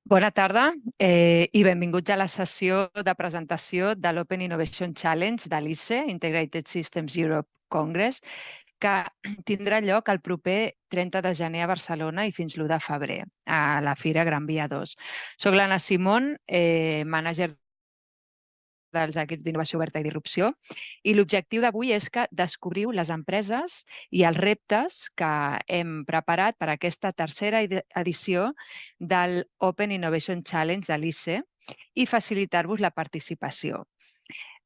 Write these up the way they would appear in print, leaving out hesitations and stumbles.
Bona tarda i benvinguts a la sessió de presentació de l'Open Innovation Challenge de l'ICE, Integrated Systems Europe Congress, que tindrà lloc el proper 30 de gener a Barcelona i fins l'1 de febrer, a la Fira Gran Via 2. Soc l'Anna Simón, mànager dels equips d'innovació oberta i disrupció, i l'objectiu d'avui és que descobriu les empreses i els reptes que hem preparat per a aquesta tercera edició del Open Innovation Challenge de l'ICE i facilitar-vos la participació.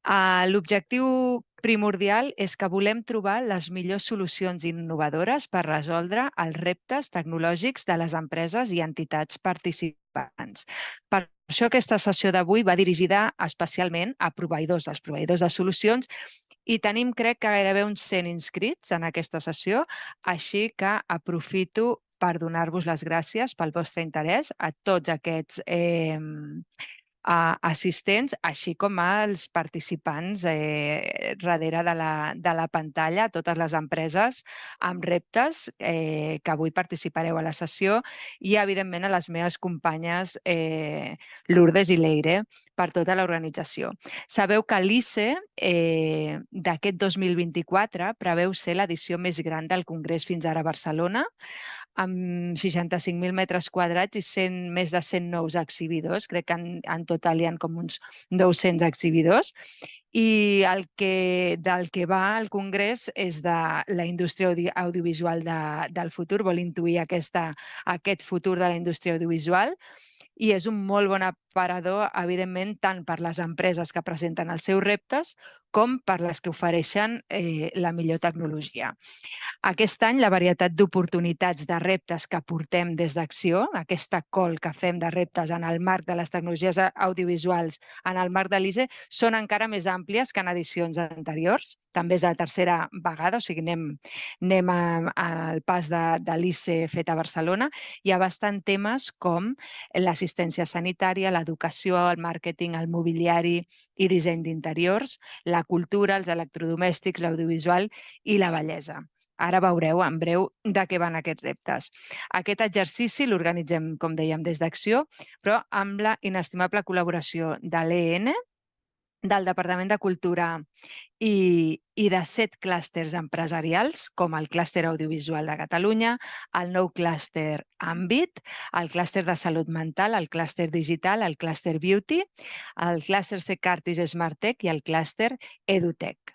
L'objectiu primordial és que volem trobar les millors solucions innovadores per resoldre els reptes tecnològics de les empreses i entitats participants. Per això aquesta sessió d'avui va dirigida especialment a proveïdors, als proveïdors de solucions, i tenim, crec, que gairebé uns 100 inscrits en aquesta sessió, així que aprofito per donar-vos les gràcies pel vostre interès a tots aquests assistents, així com als participants darrere de la pantalla, totes les empreses amb reptes que avui participareu a la sessió i, evidentment, a les meves companyes Lourdes i Leire per tota l'organització. Sabeu que l'ICE d'aquest 2024 preveu ser l'edició més gran del Congrés fins ara a Barcelona, amb 65.000 metres quadrats i més de 100 nous exhibidors. Crec que en total hi ha com uns 200 exhibidors. I del que va el Congrés és de la indústria audiovisual del futur, vol intuir aquest futur de la indústria audiovisual, i és un molt bon aparador, evidentment, tant per les empreses que presenten els seus reptes com per les que ofereixen la millor tecnologia. Aquest any, la varietat d'oportunitats de reptes que portem des d'Acció, aquesta call que fem de reptes en el marc de les tecnologies audiovisuals, en el marc de l'ICE, són encara més àmplies que en edicions anteriors. També és la tercera vegada, o sigui, anem al pas de l'ICE fet a Barcelona. Hi ha bastant temes com l'assistència sanitària, l'educació, el màrqueting, el mobiliari i disseny d'interiors, la cultura, els electrodomèstics, l'audiovisual i la bellesa. Ara veureu en breu de què van aquests reptes. Aquest exercici l'organitzem, com dèiem, des d'Acció, però amb la inestimable col·laboració de l'EN, del Departament de Cultura i de 7 clústers empresarials, com el clúster audiovisual de Catalunya, el nou clúster AMBIT, el clúster de salut mental, el clúster digital, el clúster beauty, el clúster Secartis Smart Tech i el clúster EduTech.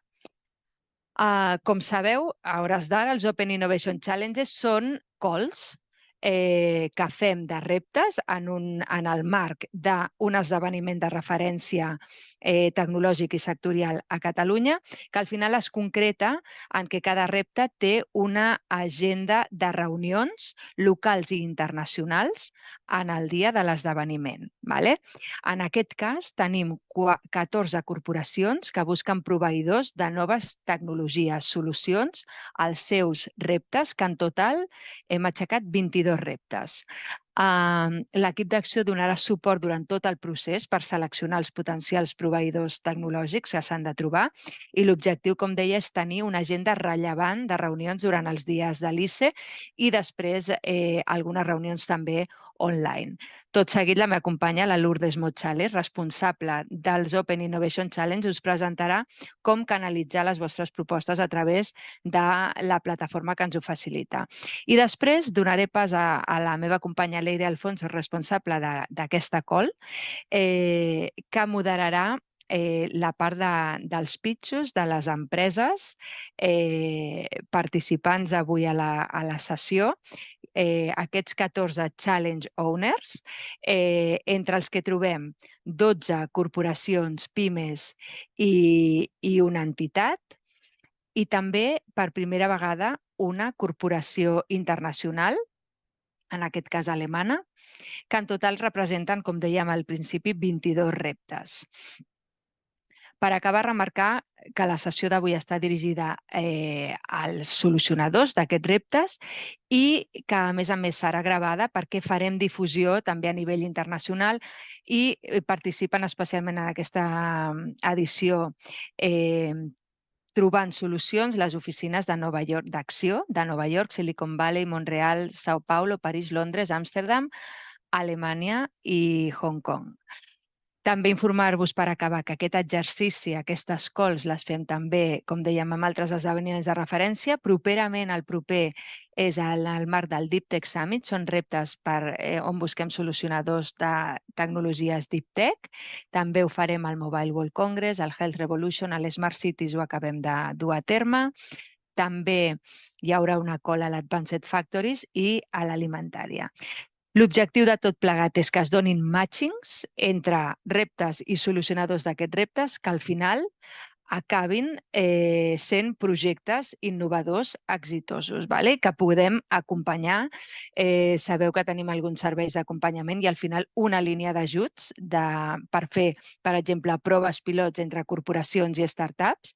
Com sabeu, a hores d'ara, els Open Innovation Challenges són calls que fem de reptes en el marc d'un esdeveniment de referència tecnològic i sectorial a Catalunya, que al final es concreta en què cada repte té una agenda de reunions locals i internacionals en el dia de l'esdeveniment. En aquest cas, tenim 14 corporacions que busquen proveïdors de noves tecnologies, solucions als seus reptes, que en total hem aixecat 22 reptes. L'equip d'Acció donarà suport durant tot el procés per seleccionar els potencials proveïdors tecnològics que s'han de trobar, i l'objectiu, com deia, és tenir una agenda rellevant de reunions durant els dies de l'ICE i després algunes reunions també online. Tot seguit, la meva companya, la Lourdes Mochales, responsable dels Open Innovation Challenge, us presentarà com canalitzar les vostres propostes a través de la plataforma que ens ho facilita. I després donaré pas a la meva companya Leire Alfonso, responsable d'aquesta call, que moderarà la part dels pitxos de les empreses participants avui a la sessió, aquests 14 Challenge Owners, entre els que trobem 12 corporacions, pimes i una entitat, i també, per primera vegada, una corporació internacional, en aquest cas alemana, que en total representen, com dèiem al principi, 22 reptes. Per acabar, remarcar que la sessió d'avui està dirigida als solucionadors d'aquests reptes i que, a més, serà gravada perquè farem difusió també a nivell internacional, i participen especialment en aquesta edició trobant solucions les oficines de Nova York, d'Acció, de Nova York, Silicon Valley, Montreal, Sao Paulo, París, Londres, Amsterdam, Alemanya i Hong Kong. També informar-vos per acabar que aquest exercici, aquestes calls, les fem també, com dèiem, amb altres esdeveniments de referència. Properament, el proper és en el marc del Deep Tech Summit. Són reptes on busquem solucionadors de tecnologies Deep Tech. També ho farem al Mobile World Congress, al Health Revolution, a l'Smart Cities ho acabem de dur a terme. També hi haurà una call a l'Advanced Factories i a l'alimentària. L'objectiu de tot plegat és que es donin matchings entre reptes i solucionadors d'aquests reptes que al final acabin sent projectes innovadors exitosos, que podem acompanyar. Sabeu que tenim alguns serveis d'acompanyament i al final una línia d'ajuts per fer, per exemple, proves pilots entre corporacions i startups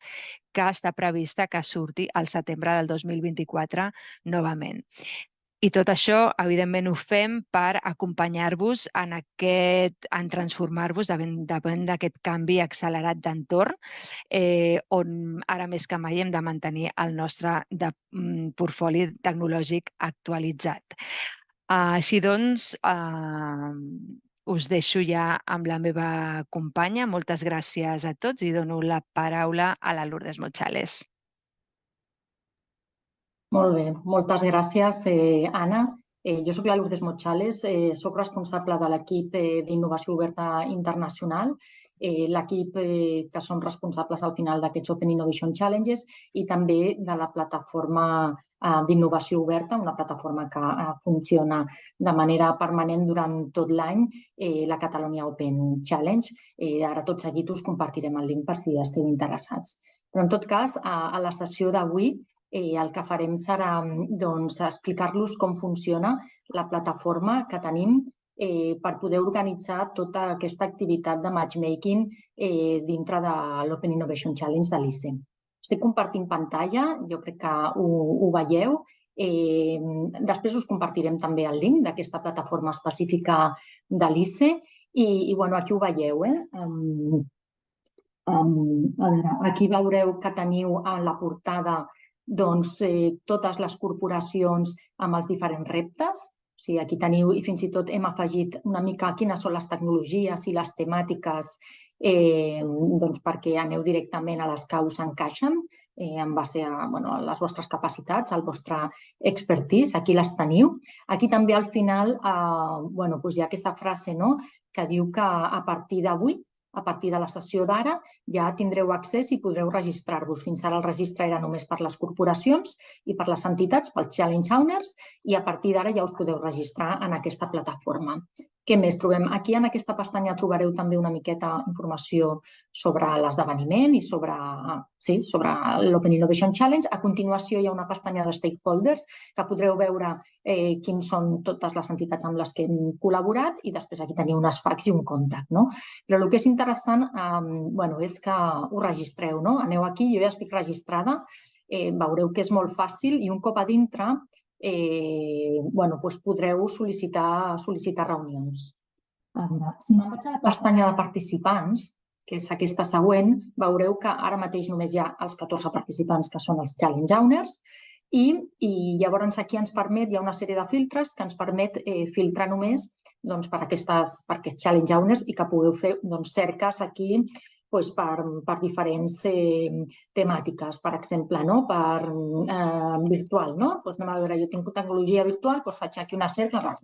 que està prevista que surti al setembre del 2024 novament. I tot això, evidentment, ho fem per acompanyar-vos en transformar-vos davant d'aquest canvi accelerat d'entorn, on ara més que mai hem de mantenir el nostre portfoli tecnològic actualitzat. Així doncs, us deixo ja amb la meva companya. Moltes gràcies a tots i dono la paraula a la Lourdes Mochales. Molt bé, moltes gràcies, Anna. Jo soc la Lourdes Mochales, soc responsable de l'equip d'innovació oberta internacional, l'equip que som responsables al final d'aquests Open Innovation Challenges i també de la plataforma d'innovació oberta, una plataforma que funciona de manera permanent durant tot l'any, la Catalana Open Challenge. Ara tot seguit us compartirem el link per si esteu interessats. Però en tot cas, a la sessió d'avui el que farem serà explicar-los com funciona la plataforma que tenim per poder organitzar tota aquesta activitat de matchmaking dintre de l'Open Innovation Challenge de l'ICE. Estic compartint pantalla, jo crec que ho veieu. Després us compartirem també el link d'aquesta plataforma específica de l'ICE i aquí ho veieu. Aquí veureu que teniu a la portada totes les corporacions amb els diferents reptes. Aquí teniu, i fins i tot hem afegit una mica quines són les tecnologies i les temàtiques perquè aneu directament a les que us encaixen en base a les vostres capacitats, al vostre expertise. Aquí les teniu. Aquí també al final hi ha aquesta frase que diu que a partir d'avui, a partir de la sessió d'ara, ja tindreu accés i podreu registrar-vos. Fins ara el registre era només per les corporacions i per les entitats, pels Challenge Owners, i a partir d'ara ja us podeu registrar en aquesta plataforma. Què més trobem? Aquí en aquesta pestanya trobareu també una miqueta informació sobre l'esdeveniment i sobre l'Open Innovation Challenge. A continuació hi ha una pestanya de stakeholders que podreu veure quins són totes les entitats amb les que hem col·laborat i després aquí teniu unes fax i un contact. Però el que és interessant és que us registreu. Aneu aquí, jo ja estic registrada, veureu que és molt fàcil i un cop a dintre podreu sol·licitar reunions. Si me'n vaig a la pestanya de participants, que és aquesta següent, veureu que ara mateix només hi ha els 14 participants que són els Challenge Owners i llavors aquí ens permet, hi ha una sèrie de filtres que ens permet filtrar només per aquests Challenge Owners i que pugueu fer cerques aquí per diferents temàtiques, per exemple, per virtual. Anem a veure, jo tinc tecnologia virtual, faig aquí una cerca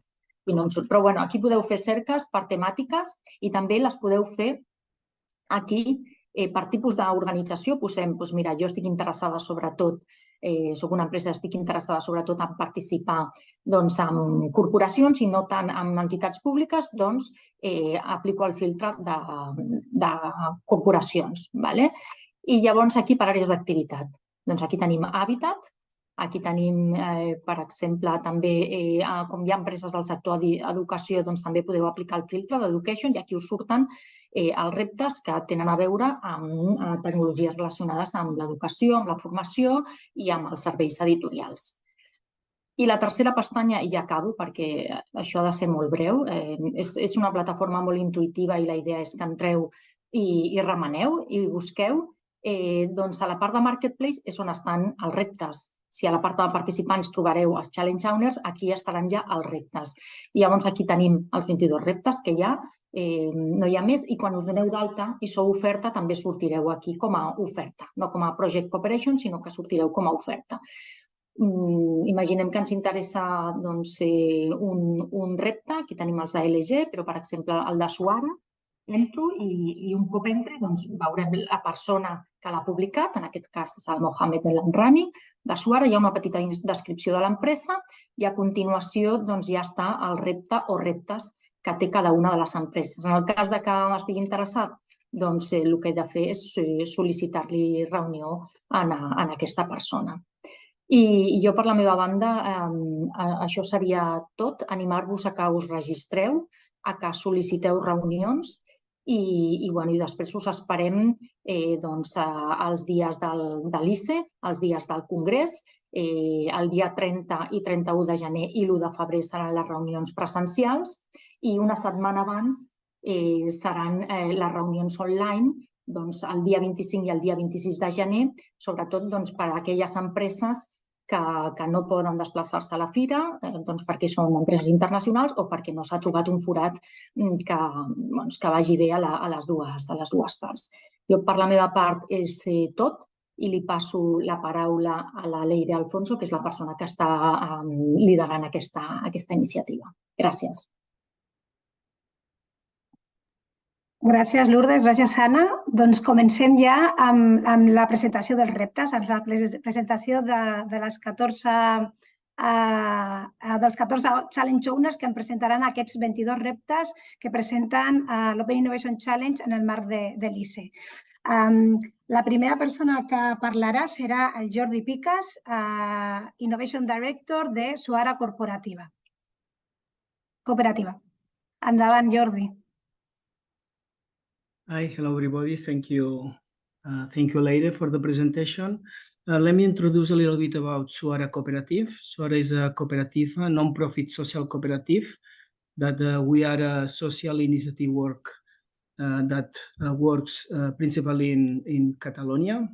i no em surt. Però aquí podeu fer cerques per temàtiques i també les podeu fer aquí per tipus d'organització. Posem, mira, jo estic interessada sobretot, soc una empresa, estic interessada sobretot en participar en corporacions i no tant en entitats públiques, doncs aplico el filtre de corporacions. I llavors aquí per àrees d'activitat. Aquí tenim Hàbitat, aquí tenim, per exemple, també com hi ha empreses del sector d'educació, doncs també podeu aplicar el filtre d'Education i aquí us surten els reptes que tenen a veure amb tecnologies relacionades amb l'educació, amb la formació i amb els serveis editorials. I la tercera pestanya, i ja acabo perquè això ha de ser molt breu, és una plataforma molt intuïtiva i la idea és que entreu i remeneu i busqueu. A la part de Marketplace és on estan els reptes. Si a l'apartat de participants trobareu els Challenge Owners, aquí estaran ja els reptes. I llavors aquí tenim els 22 reptes que hi ha, no hi ha més, i quan us doneu d'alta i sou oferta també sortireu aquí com a oferta, no com a Project Cooperation, sinó que sortireu com a oferta. Imaginem que ens interessa un repte, aquí tenim els d'ALG, però per exemple el de Suara, entro i un cop entri veurem la persona que l'ha publicat, en aquest cas és el Mohamed El Amrani, de Suara, hi ha una petita descripció de l'empresa i a continuació ja està el repte o reptes que té cada una de les empreses. En el cas que estigui interessat, el que he de fer és sol·licitar-li reunió a aquesta persona. I jo, per la meva banda, això seria tot. Animar-vos a que us registreu, a que sol·liciteu reunions i després us esperem els dies de l'ICE, els dies del Congrés, el dia 30 i 31 de gener i l'1 de febrer seran les reunions presencials i una setmana abans seran les reunions online, el dia 25 i el dia 26 de gener, sobretot per a aquelles empreses que no poden desplaçar-se a la fira perquè són empreses internacionals o perquè no s'ha trobat un forat que vagi bé a les dues parts. Jo, per la meva part, és tot i li passo la paraula a la Leire Alfonso, que és la persona que està liderant aquesta iniciativa. Gràcies. Gràcies, Lourdes. Gràcies, Anna. Doncs comencem ja amb la presentació dels reptes, la presentació dels 14 Challenge Owners que em presentaran aquests 22 reptes que presenten l'Open Innovation Challenge en el marc de l'ICE. La primera persona que parlarà serà el Jordi Picas, Innovation Director de Suara Cooperativa. Endavant, Jordi. Hi, hello everybody. Thank you, Leire, for the presentation. Let me introduce a little bit about Suara Cooperative. Suara is a cooperative, a non-profit social cooperative that we are a social initiative work that works principally in Catalonia.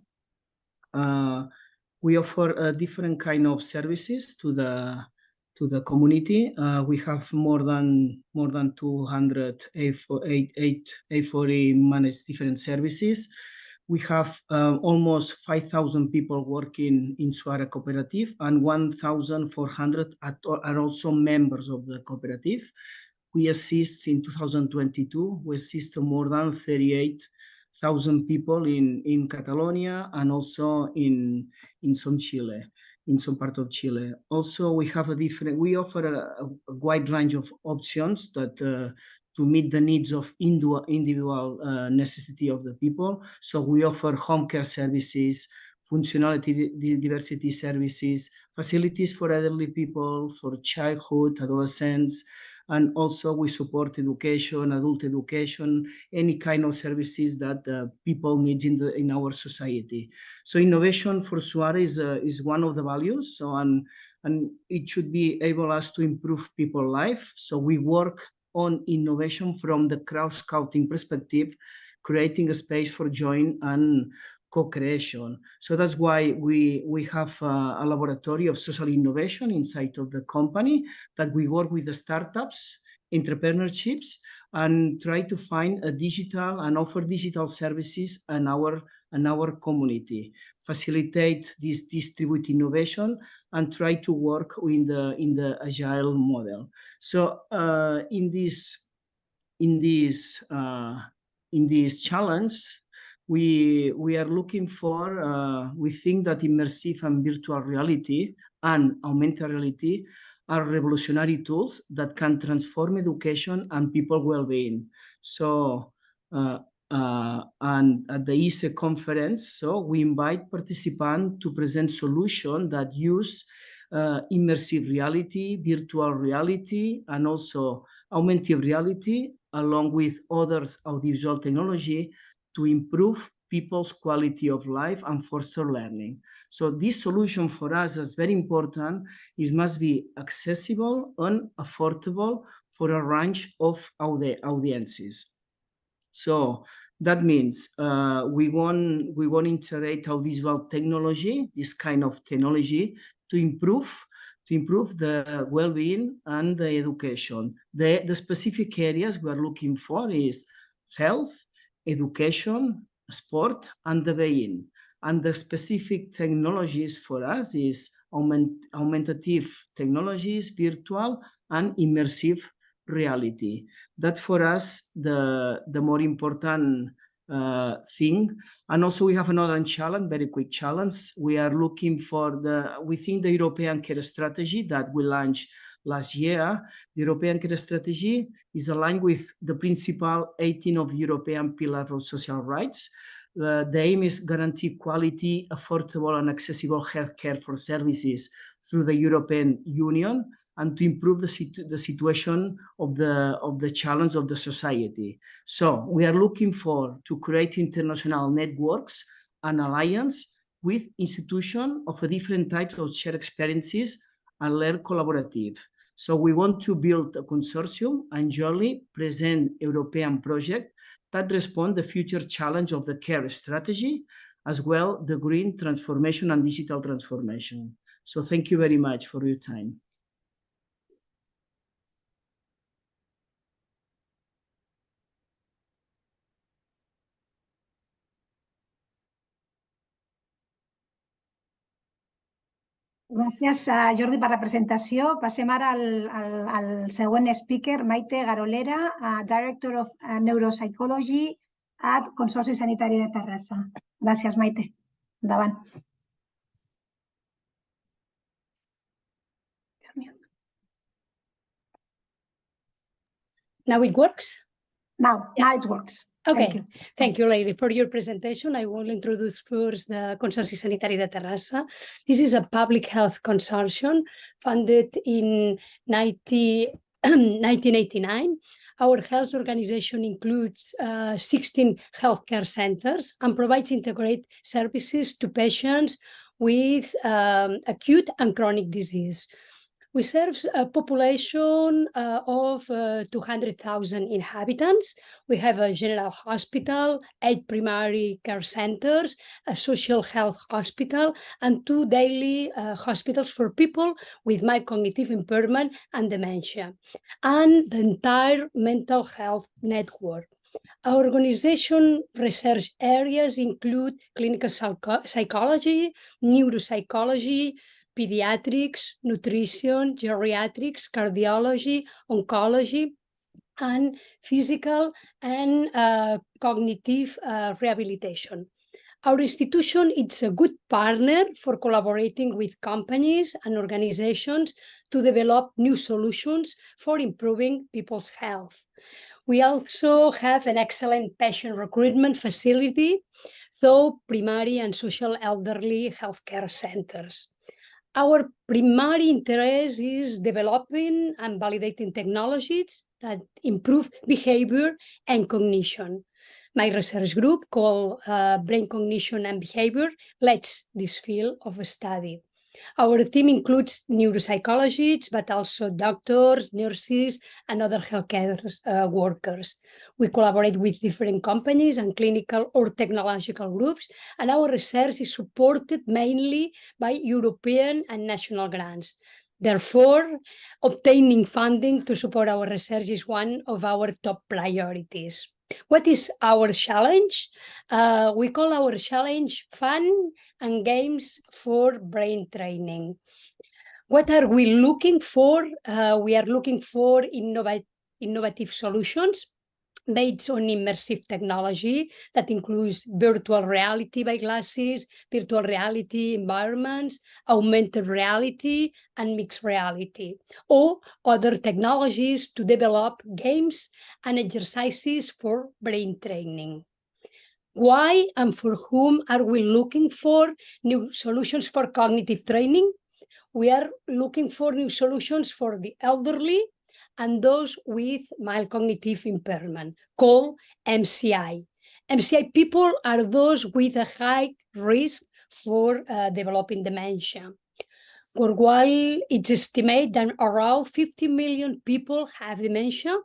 We offer different kind of services to the community. We have more than 200 A40 managed different services. We have almost 5,000 people working in Suara Cooperative and 1,400 are also members of the cooperative. We assist in 2022, we assist more than 38,000 people in Catalonia and also in some Chile. In some part of Chile. Also, we offer a wide range of options that to meet the needs of individual necessity of the people. So we offer home care services, functionality diversity services, facilities for elderly people, for childhood, adolescents, and also we support education, adult education, any kind of services that people need in our society. So innovation for Suara is one of the values. So and it should be able us to improve people's life. So we work on innovation from the crowd-scouting perspective, creating a space for join and co-creation. So that's why we have a laboratory of social innovation inside of the company that we work with the startups, entrepreneurships, and try to find a digital and offer digital services in our community, facilitate this distributed innovation, and try to work in the agile model. So in this challenge, we are looking for, we think that immersive and virtual reality and augmented reality are revolutionary tools that can transform education and people well-being. So, and at the ICE conference, so we invite participants to present solutions that use immersive reality, virtual reality, and also augmented reality, along with other audiovisual technology, to improve people's quality of life and foster learning. So this solution for us is very important. It must be accessible and affordable for a range of audiences. So That means we want to integrate audiovisual technology, this kind of technology, to improve the well-being and the education. The specific areas we are looking for is health, education, sport, and the being. And the specific technologies for us is augmentative technologies, virtual, and immersive reality. That's for us the more important thing. And also we have another challenge, very quick challenge. We are looking for within the European Care Strategy that we launched last year. The European Care Strategy is aligned with the principle 18 of the European Pillar of Social Rights. The aim is guarantee quality, affordable and accessible healthcare for services through the European Union and to improve the situation of the challenge of the society. So we are looking to create international networks and alliance with institutions of different types of shared experiences and learn collaborative. So we want to build a consortium and jointly present European project that respond the future challenge of the care strategy, as well the green transformation and digital transformation. So thank you very much for your time. Gràcies, Jordi, per la presentació. Passem ara al següent speaker, Maite Garolera, Director of Neuropsychology at Consorci Sanitari de Terrassa. Gràcies, Maite. Endavant. Now it works? Now it works. Okay, thank you, lady, for your presentation. I will introduce first the Consorci Sanitari de Terrassa. This is a public health consortium funded in 1989. Our health organization includes 16 healthcare centers and provides integrated services to patients with acute and chronic disease. We serve a population of 200,000 inhabitants. We have a general hospital, 8 primary care centers, a social health hospital, and 2 daily hospitals for people with mild cognitive impairment and dementia, and the entire mental health network. Our organization research areas include clinical psychology, neuropsychology, pediatrics, nutrition, geriatrics, cardiology, oncology, and physical and cognitive rehabilitation. Our institution is a good partner for collaborating with companies and organizations to develop new solutions for improving people's health. We also have an excellent patient recruitment facility through primary and social elderly healthcare centers. Our primary interest is developing and validating technologies that improve behavior and cognition. My research group, called Brain Cognition and Behavior, leads this field of study. Our team includes neuropsychologists, but also doctors, nurses, and other healthcare workers. We collaborate with different companies and clinical or technological groups, and our research is supported mainly by European and national grants. Therefore, obtaining funding to support our research is one of our top priorities. What is our challenge? We call our challenge fun and games for brain training. What are we looking for? We are looking for innovative solutions based on immersive technology that includes virtual reality by glasses, virtual reality environments, augmented reality, and mixed reality, or other technologies to develop games and exercises for brain training. Why and for whom are we looking for new solutions for cognitive training? We are looking for new solutions for the elderly and those with mild cognitive impairment, called MCI. MCI people are those with a high risk for developing dementia. While it's estimated that around 50 million people have dementia,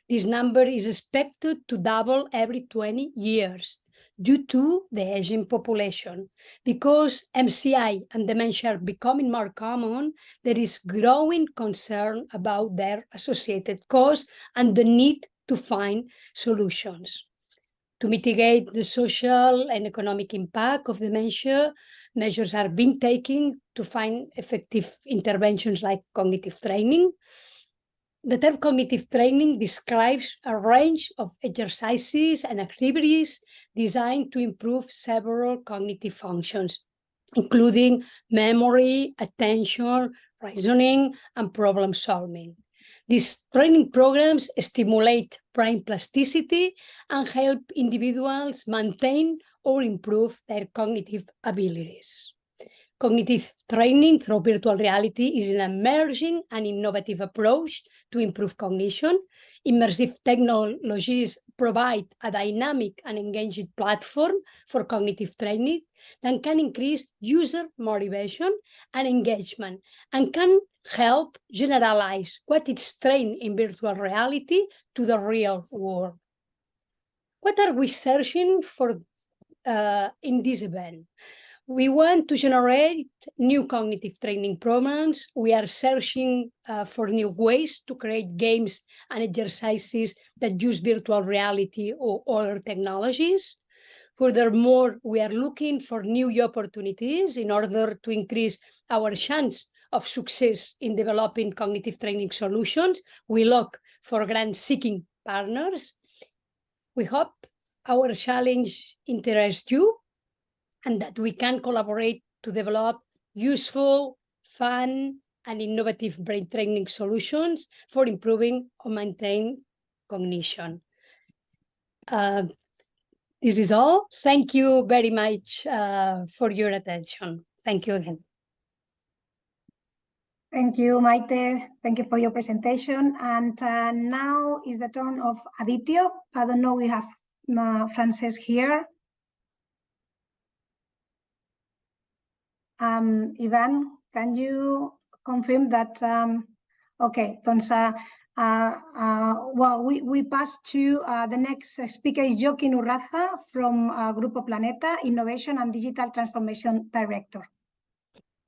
this number is expected to double every 20 years due to the aging population. Because MCI and dementia are becoming more common, there is growing concern about their associated costs and the need to find solutions. To mitigate the social and economic impact of dementia, measures are being taken to find effective interventions like cognitive training. The term cognitive training describes a range of exercises and activities designed to improve several cognitive functions, including memory, attention, reasoning, and problem solving. These training programs stimulate brain plasticity and help individuals maintain or improve their cognitive abilities. Cognitive training through virtual reality is an emerging and innovative approach to improve cognition. Immersive technologies provide a dynamic and engaging platform for cognitive training that can increase user motivation and engagement and can help generalize what is trained in virtual reality to the real world. What are we searching for in this event? We want to generate new cognitive training programs. We are searching for new ways to create games and exercises that use virtual reality or other technologies. Furthermore, we are looking for new opportunities in order to increase our chance of success in developing cognitive training solutions. We look for grant-seeking partners. We hope our challenge interests you and that we can collaborate to develop useful, fun, and innovative brain training solutions for improving or maintaining cognition. This is all. Thank you very much for your attention. Thank you again. Thank you, Maite. Thank you for your presentation. And now is the turn of Additio. I don't know, we have Frances here. Ivan, can you confirm that? Okay, doncs, well, we pass to the next speaker is Joaquín Urraza from Grupo Planeta, Innovation and Digital Transformation Director.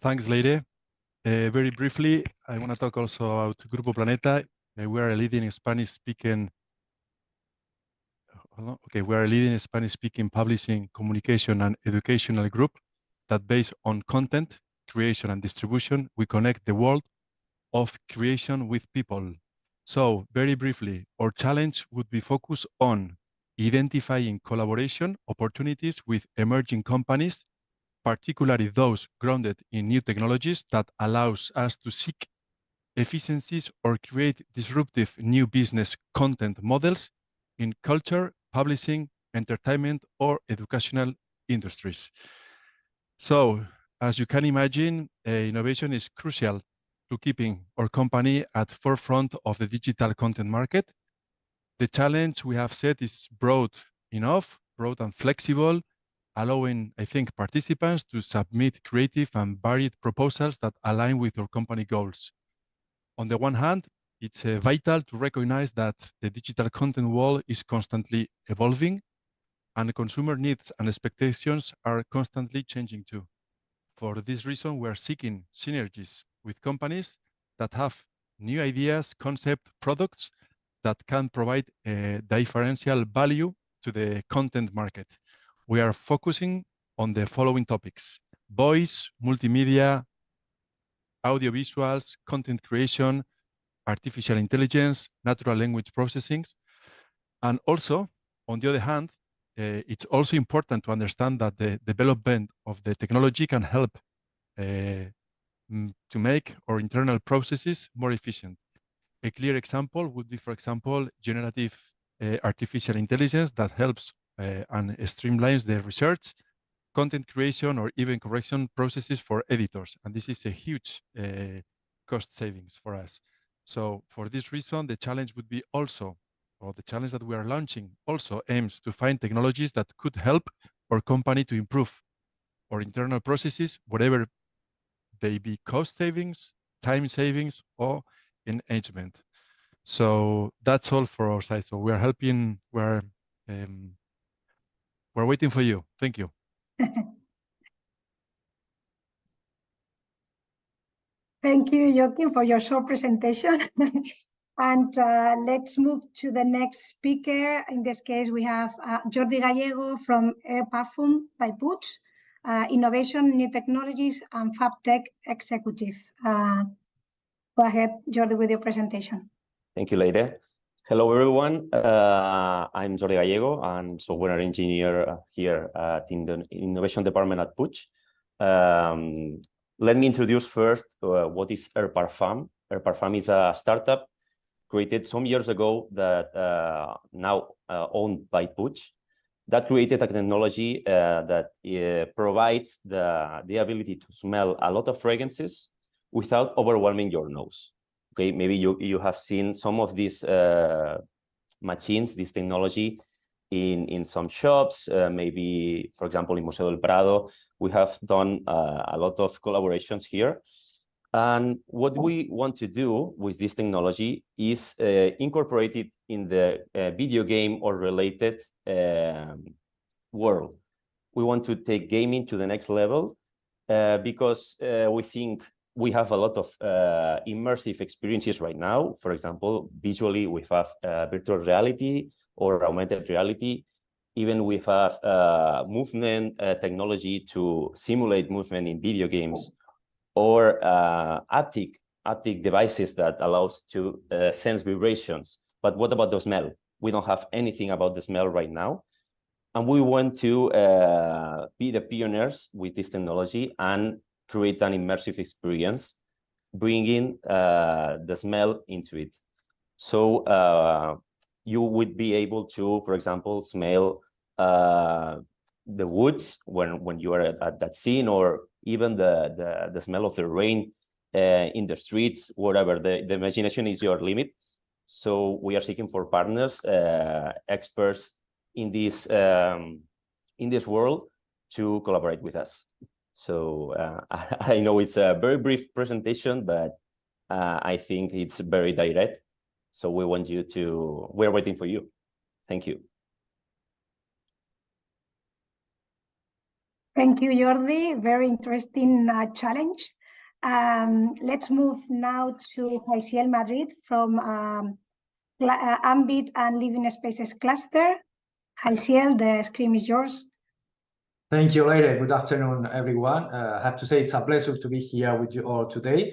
Thanks, Leire. Very briefly, I want to talk also about Grupo Planeta. We are a leading Spanish-speaking. Okay, we are a leading Spanish-speaking publishing, communication, and educational group that, based on content creation and distribution, we connect the world of creation with people. So, very briefly, our challenge would be focused on identifying collaboration opportunities with emerging companies, particularly those grounded in new technologies that allows us to seek efficiencies or create disruptive new business content models in culture, publishing, entertainment, or educational industries. So, as you can imagine, innovation is crucial to keeping our company at the forefront of the digital content market. The challenge we have set is broad and flexible, allowing, I think, participants to submit creative and varied proposals that align with our company goals. On the one hand, it's vital to recognize that the digital content world is constantly evolving, and consumer needs and expectations are constantly changing too. For this reason, we are seeking synergies with companies that have new ideas, concept, products that can provide a differential value to the content market. We are focusing on the following topics: voice, multimedia, audiovisuals, content creation, artificial intelligence, natural language processing. And also, on the other hand, it's also important to understand that the development of the technology can help to make our internal processes more efficient. A clear example would be, for example, generative artificial intelligence that helps and streamlines the research, content creation, or even correction processes for editors. And this is a huge cost savings for us. So for this reason, the challenge would be also, or the challenge that we are launching also aims to find technologies that could help our company to improve our internal processes, whatever they be cost savings, time savings, or engagement. So that's all for our side. So we're helping, we're waiting for you. Thank you. Thank you, Joaquim, for your short presentation. And let's move to the next speaker. In this case, we have Jordi Gallego from Air Parfum by Puig, Innovation, New Technologies, and FabTech Executive. Go ahead, Jordi, with your presentation. Thank you, Leire. Hello, everyone. I'm Jordi Gallego. I'm software engineer here in the Innovation Department at Puig. Let me introduce first what is Air Parfum. Air Parfum is a startup created some years ago that now owned by Puig, that created a technology that provides the ability to smell a lot of fragrances without overwhelming your nose. Okay, maybe you have seen some of these machines, this technology in some shops, maybe, for example, in Museo del Prado. We have done a lot of collaborations here. And what we want to do with this technology is incorporate it in the video game or related world. We want to take gaming to the next level because we think we have a lot of immersive experiences right now. For example, visually, we have virtual reality or augmented reality. Even we have movement technology to simulate movement in video games, or haptic devices that allows to sense vibrations. But what about the smell? We don't have anything about the smell right now. And we want to be the pioneers with this technology and create an immersive experience, bringing the smell into it. So you would be able to, for example, smell the woods when you are at that scene, or even the smell of the rain in the streets, whatever. The imagination is your limit. So we are seeking for partners, experts in this world to collaborate with us. So I know it's a very brief presentation, but I think it's very direct. So we're waiting for you. Thank you. Thank you, Jordi. Very interesting challenge. Let's move now to Jaisiel Madrid from AMBIT and Living Spaces Cluster. Jaisiel, the screen is yours. Thank you, Leire. Good afternoon, everyone. I have to say it's a pleasure to be here with you all today.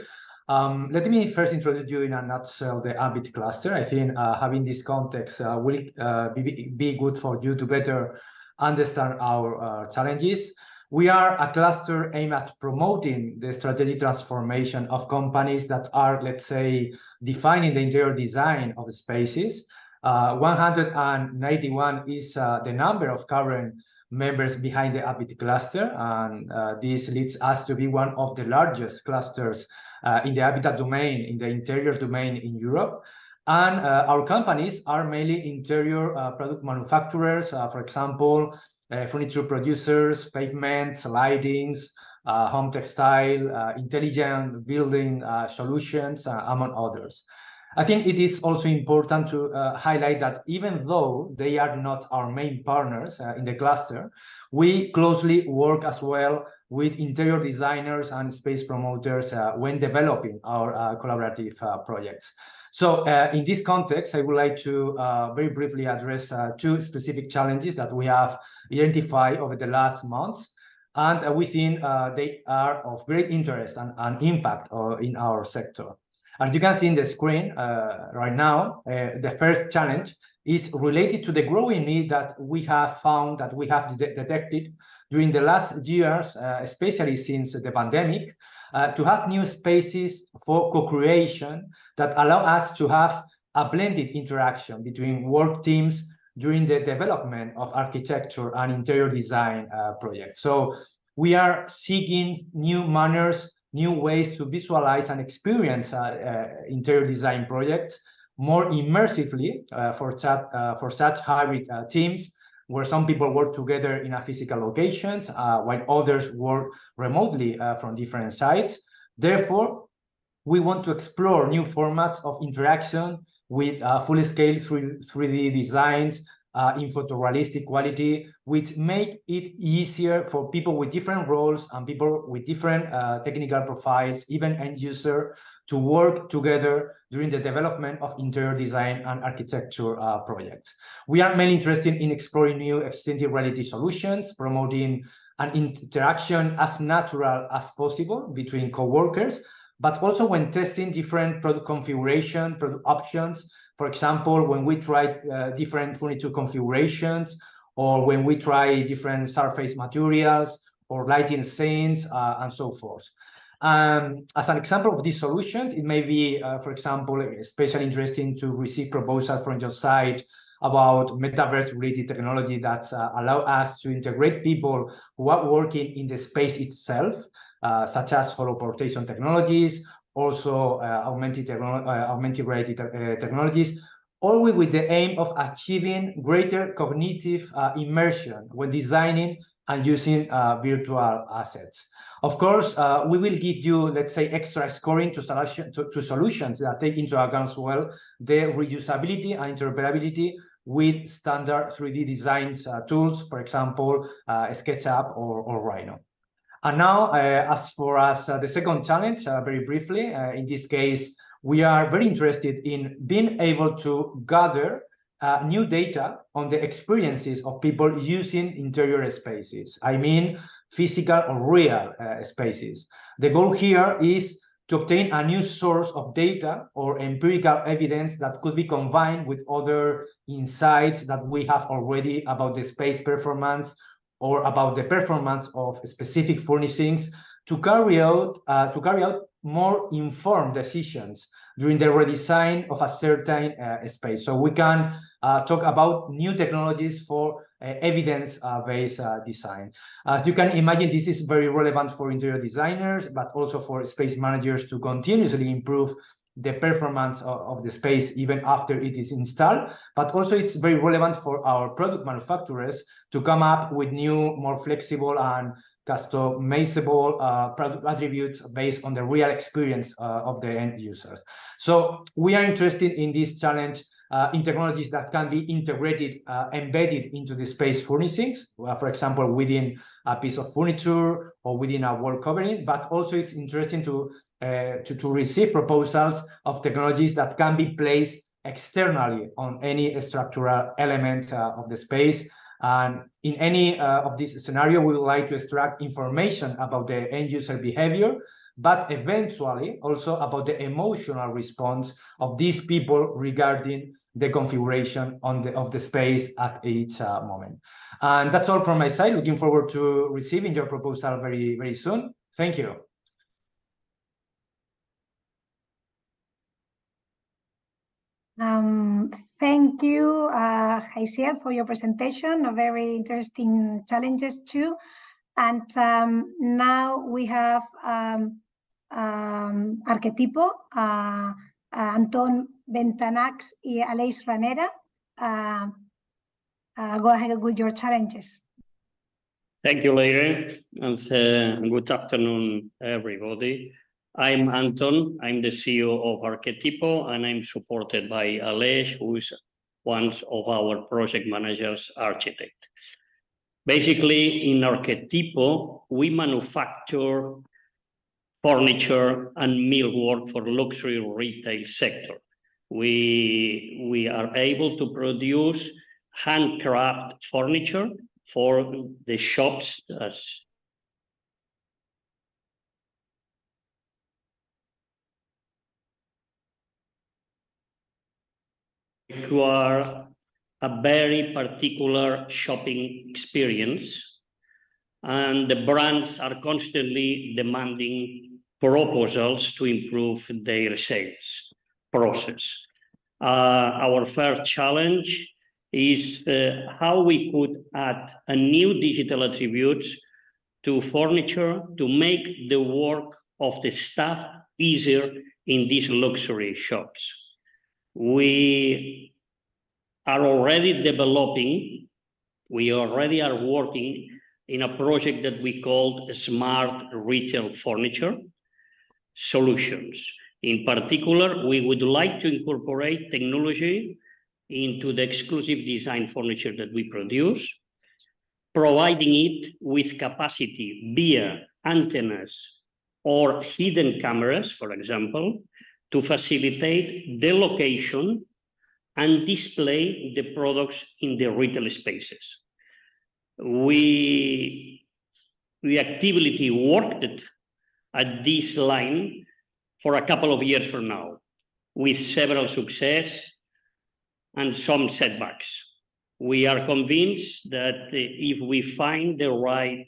Let me first introduce you in a nutshell the AMBIT Cluster. I think having this context will be good for you to better understand our challenges. We are a cluster aimed at promoting the strategic transformation of companies that are, let's say, defining the interior design of spaces. 191 is the number of current members behind the AMBIT cluster, and this leads us to be one of the largest clusters in the habitat domain, in the interior domain in Europe. And our companies are mainly interior product manufacturers, for example, furniture producers, pavements, lightings, home textile, intelligent building solutions, among others. I think it is also important to highlight that even though they are not our main partners in the cluster, we closely work as well with interior designers and space promoters when developing our collaborative projects. So in this context, I would like to very briefly address two specific challenges that we have identified over the last months, and we think they are of great interest and impact in our sector. As you can see in the screen right now, the first challenge is related to the growing need that we have found, that we have detected during the last years, especially since the pandemic, to have new spaces for co-creation that allow us to have a blended interaction between work teams during the development of architecture and interior design projects. So we are seeking new manners, new ways to visualize and experience interior design projects more immersively for such hybrid teams, where some people work together in a physical location, while others work remotely from different sites. Therefore, we want to explore new formats of interaction with full-scale 3D designs in photorealistic quality, which make it easier for people with different roles and people with different technical profiles, even end user, to work together during the development of interior design and architecture projects. We are mainly interested in exploring new extended reality solutions, promoting an interaction as natural as possible between co-workers, but also when testing different product configuration, product options. For example, when we try different furniture configurations, or when we try different surface materials or lighting scenes and so forth. As an example of this solution, it may be, for example, especially interesting to receive proposals from your site about metaverse-related technology that allow us to integrate people who are working in the space itself, such as holoportation technologies, also augmented reality technologies, always with the aim of achieving greater cognitive immersion when designing and using virtual assets. Of course, we will give you, let's say, extra scoring to solutions that take into account as well the reusability and interoperability with standard 3D designs tools, for example, SketchUp or Rhino. And now, as for us, the second challenge, very briefly, in this case, we are very interested in being able to gather new data on the experiences of people using interior spaces. I mean, physical or real spaces. The goal here is to obtain a new source of data or empirical evidence that could be combined with other insights that we have already about the space performance or about the performance of specific furnishings to carry out more informed decisions during the redesign of a certain space. So we can talk about new technologies for evidence-based design. As you can imagine, this is very relevant for interior designers, but also for space managers to continuously improve the performance of the space even after it is installed. But also it's very relevant for our product manufacturers to come up with new, more flexible and customizable product attributes based on the real experience of the end users. So we are interested in this challenge in technologies that can be integrated, embedded into the space furnishings, for example, within a piece of furniture or within a wall covering, but also it's interesting to receive proposals of technologies that can be placed externally on any structural element of the space. And in any of this scenario, we would like to extract information about the end user behavior, but eventually also about the emotional response of these people regarding the configuration of the space at each moment. And that's all from my side. Looking forward to receiving your proposal very, very soon. Thank you. Thank you, Jaisiel, for your presentation. A very interesting challenges too. And now we have Arquetipo, Anton Bentanax y Aleix Ranera. Go ahead with your challenges. Thank you, Leire, and good afternoon, everybody. I'm Anton, I'm the CEO of Arquetipo, and I'm supported by Aleix, who is one of our project managers, architect. Basically, in Arquetipo, we manufacture furniture and millwork for luxury retail sector. We are able to produce handcraft furniture for the shops as require a very particular shopping experience, and the brands are constantly demanding proposals to improve their sales process. Our first challenge is how we could add a new digital attributes to furniture to make the work of the staff easier in these luxury shops. We are already developing, we already are working in a project that we called Smart Retail Furniture. solutions. In particular, we would like to incorporate technology into the exclusive design furniture that we produce, providing it with capacity via antennas or hidden cameras, for example, to facilitate the location and display the products in the retail spaces. We actively worked at this line for a couple of years from now, with several success and some setbacks. We are convinced that if we find the right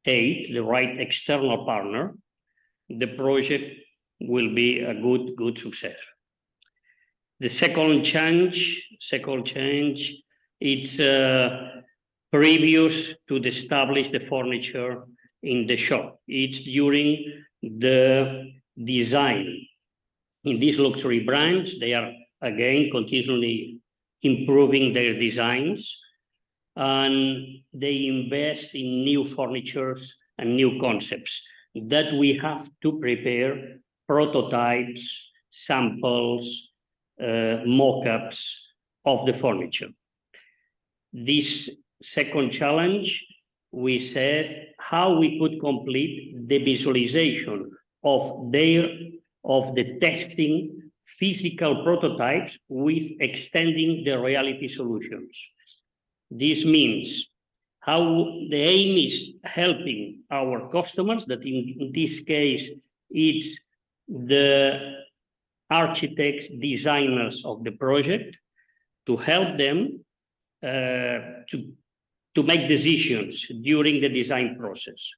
aid, the right external partner, the project will be a good success. The second change, it's previous to establish the furniture in the shop. It's during the design. In these luxury brands, they are again continually improving their designs, and they invest in new furnitures and new concepts that we have to prepare prototypes, samples, mock-ups of the furniture. This second challenge, we said how we could complete the visualization of the testing physical prototypes with extending the reality solutions. This means how the aim is helping our customers, that in this case, it's the architects, designers of the project, to help them to make decisions during the design process.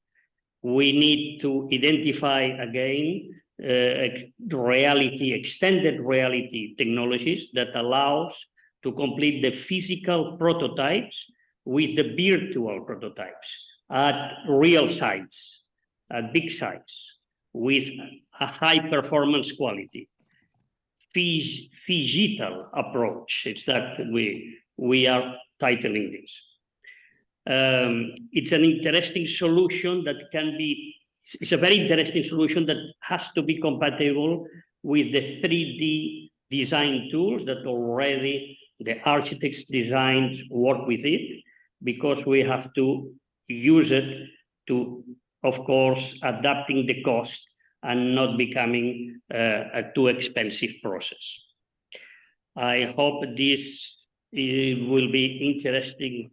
We need to identify again extended reality technologies that allows to complete the physical prototypes with the virtual prototypes at real sites, at big sites, with a high performance quality. Phygital approach, it's that we are titling this. It's an interesting solution that it's a very interesting solution that has to be compatible with the 3D design tools that already the architects' designs work with it, because we have to use it to, of course, adapting the cost and not becoming a too expensive process. I hope this will be interesting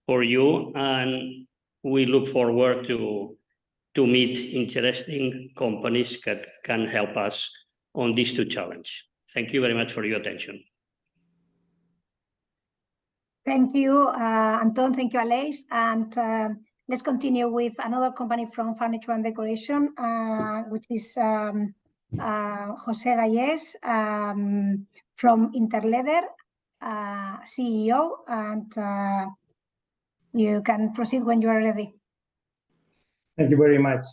for you, and we look forward to meet interesting companies that can help us on these two challenges. Thank you very much for your attention. Thank you, Anton. Thank you, Aleix. And let's continue with another company from furniture and decoration, which is José Gallés from Interleather, CEO, and you can proceed when you are ready. Thank you very much,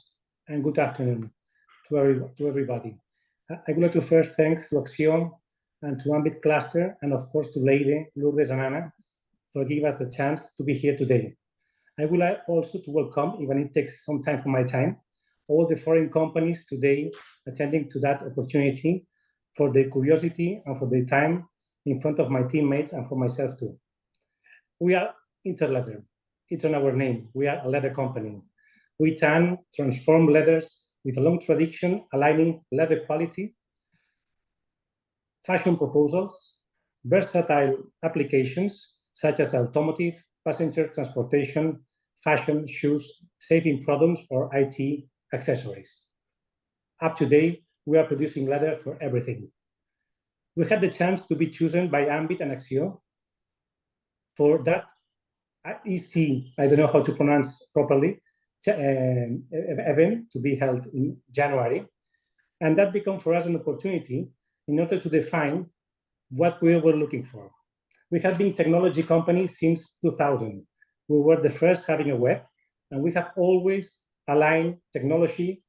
and good afternoon to everybody. I would like to first thank Acción and to AMBIT Cluster, and of course to Leire, Lourdes, and Anna for giving us the chance to be here today. I would like also to welcome, even it takes some time from my time, all the foreign companies today attending to that opportunity, for their curiosity and for their time in front of my teammates and for myself too. We are Interleather. It's on our name. We are a leather company. We can transform leathers with a long tradition, aligning leather quality, fashion proposals, versatile applications such as automotive, passenger transportation, fashion, shoes, saving products, or IT accessories. Up to date, we are producing leather for everything. We had the chance to be chosen by AMBIT and Acción for that EC, I don't know how to pronounce properly, event to be held in January. And that became for us an opportunity in order to define what we were looking for. We have been a technology company since 2000. We were the first having a web, and we have always aligned technology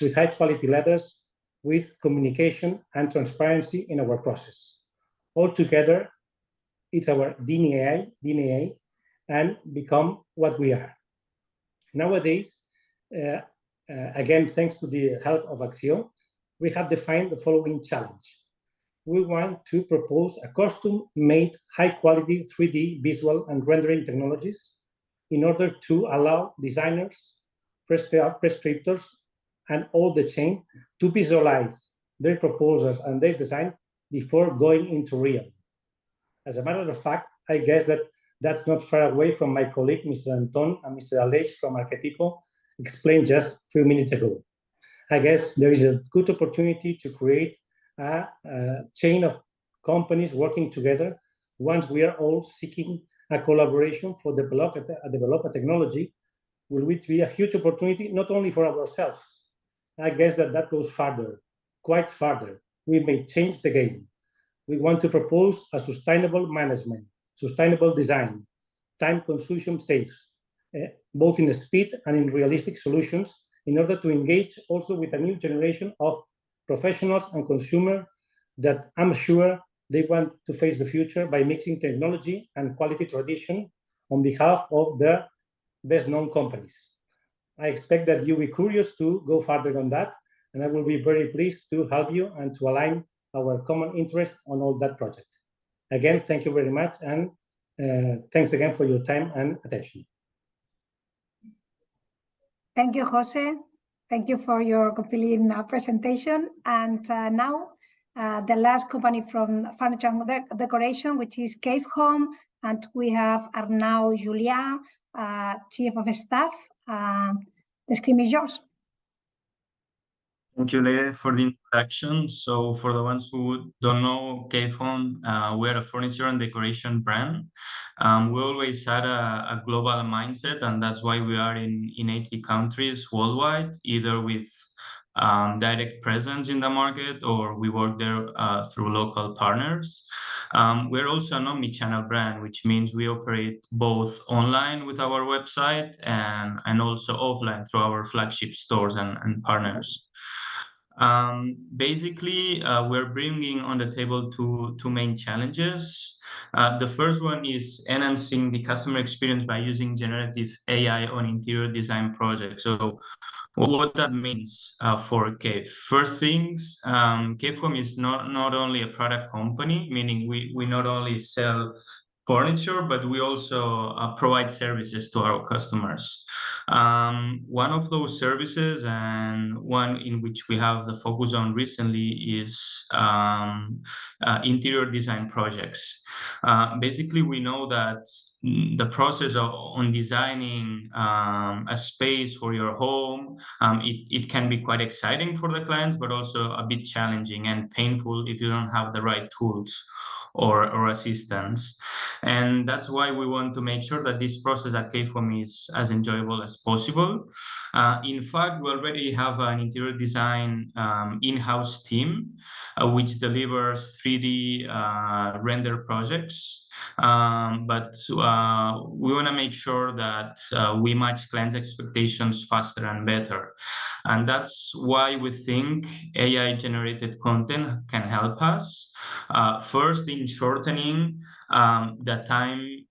with high quality leathers, with communication and transparency in our process. Altogether, it's our DNA, and become what we are. Nowadays, again, thanks to the help of Axio, we have defined the following challenge. We want to propose a custom-made, high-quality 3D visual and rendering technologies in order to allow designers, prescriptors, and all the chain to visualize their proposals and their design before going into real. As a matter of fact, I guess that that's not far away from my colleague, Mr. Anton and Mr. Aleix from Arquetipo explained just a few minutes ago. I guess there is a good opportunity to create a chain of companies working together once we are all seeking a collaboration for develop a technology will which be a huge opportunity, not only for ourselves. I guess that goes further, quite further. We may change the game. We want to propose a sustainable management, sustainable design, time consumption saves, both in speed and in realistic solutions, in order to engage also with a new generation of professionals and consumers that I'm sure they want to face the future by mixing technology and quality tradition on behalf of the best-known companies. I expect that you will be curious to go further on that, and I will be very pleased to help you and to align our common interest on all that project. Again, thank you very much, and thanks again for your time and attention. Thank you, Jose. Thank you for your compelling presentation. And now, the last company from furniture and decoration, which is Cave Home, and we have Arnau Julià, Chief of Staff. The screen is yours. Thank you, Leire, for the introduction. So for the ones who don't know Cave Home, we are a furniture and decoration brand. We always had a global mindset, and that's why we are in 80 countries worldwide, either with direct presence in the market or we work there through local partners. We're also an omni-channel brand, which means we operate both online with our website and also offline through our flagship stores and partners. Basically, we're bringing on the table two main challenges. The first one is enhancing the customer experience by using generative AI on interior design projects. So what that means for Cave. First things, Cave Home is not only a product company, meaning we not only sell furniture, but we also provide services to our customers. One of those services, and one in which we have the focus on recently, is interior design projects. Basically, we know that the process on designing a space for your home, it can be quite exciting for the clients, but also a bit challenging and painful if you don't have the right tools or assistance. And that's why we want to make sure that this process at Cave Home is as enjoyable as possible. In fact, we already have an interior design in-house team which delivers 3D render projects. But we want to make sure that we match clients' expectations faster and better. And that's why we think AI-generated content can help us. First, in shortening the time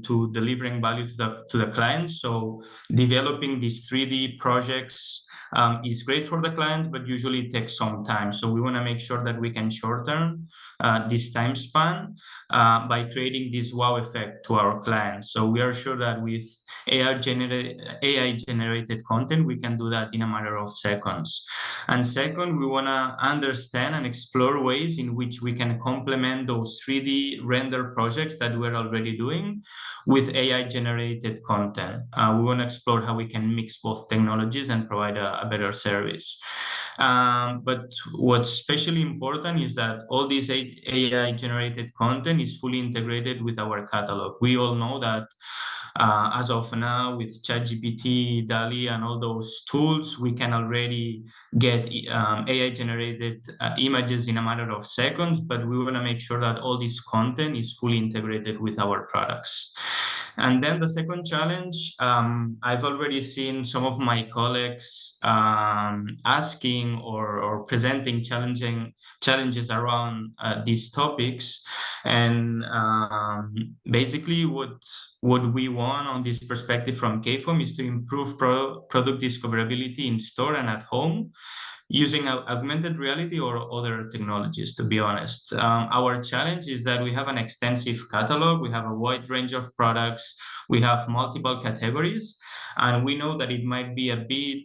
to delivering value to the clients. So developing these 3D projects is great for the clients, but usually it takes some time. So we want to make sure that we can shorten this time span by creating this wow effect to our clients. So we are sure that with AI-generated content, we can do that in a matter of seconds. And second, we want to understand and explore ways in which we can complement those 3D render projects that we're already doing with AI-generated content. We want to explore how we can mix both technologies and provide a better service. But what's especially important is that all this AI-generated content is fully integrated with our catalog. We all know that as of now, with ChatGPT, DALL-E, and all those tools, we can already get AI-generated images in a matter of seconds, but we want to make sure that all this content is fully integrated with our products. And then the second challenge, I've already seen some of my colleagues asking or presenting challenges around these topics. And basically what what we want on this perspective from KFOM is to improve product discoverability in store and at home, using augmented reality or other technologies, to be honest. Our challenge is that we have an extensive catalog, we have a wide range of products, we have multiple categories, and we know that it might be a bit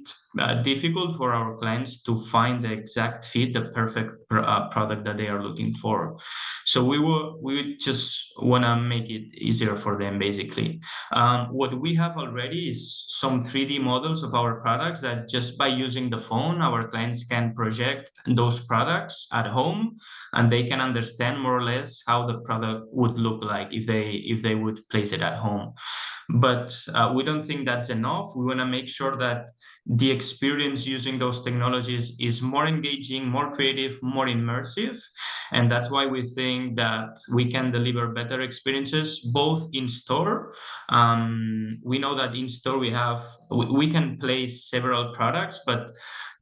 difficult for our clients to find the exact fit, the perfect product that they are looking for. So we just want to make it easier for them, basically. What we have already is some 3D models of our products that just by using the phone, our clients can project those products at home, and they can understand more or less how the product would look like if they would place it at home. But we don't think that's enough. We want to make sure that the experience using those technologies is more engaging, more creative, more immersive. And that's why we think that we can deliver better experiences, both in store. We know that in store we can place several products, but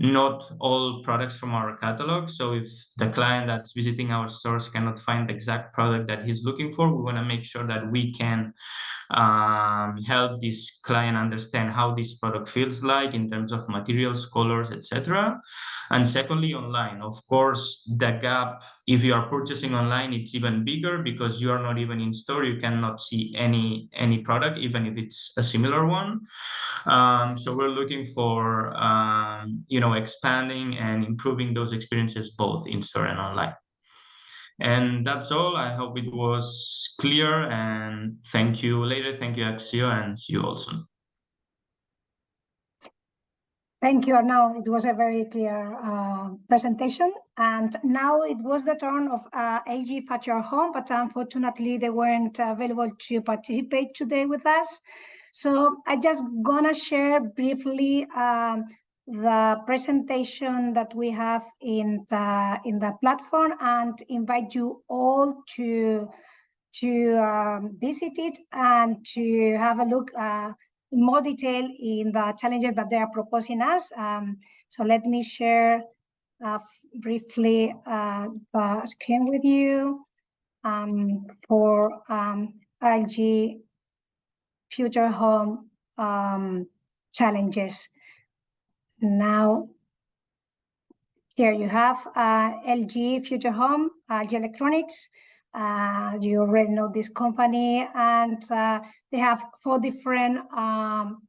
not all products from our catalog. So if the client that's visiting our stores cannot find the exact product that he's looking for, we want to make sure that we can help this client understand how this product feels like in terms of materials, colors, etc. And secondly, online. Of course, the gap, if you are purchasing online, it's even bigger because you are not even in store. You cannot see any product, even if it's a similar one. So we're looking for expanding and improving those experiences both in store and online. And that's all. I hope it was clear, and thank you later. Thank you, Axio, and see you all soon. Thank you, Arnau. It was a very clear presentation. And now it was the turn of LG Future Home, but unfortunately they weren't available to participate today with us. So I just gonna share briefly the presentation that we have in the platform and invite you all to visit it and to have a look in more detail in the challenges that they are proposing us. So let me share briefly the screen with you for LG Future Home challenges. Now, here you have LG Future Home, LG Electronics. You already know this company, and they have 4 different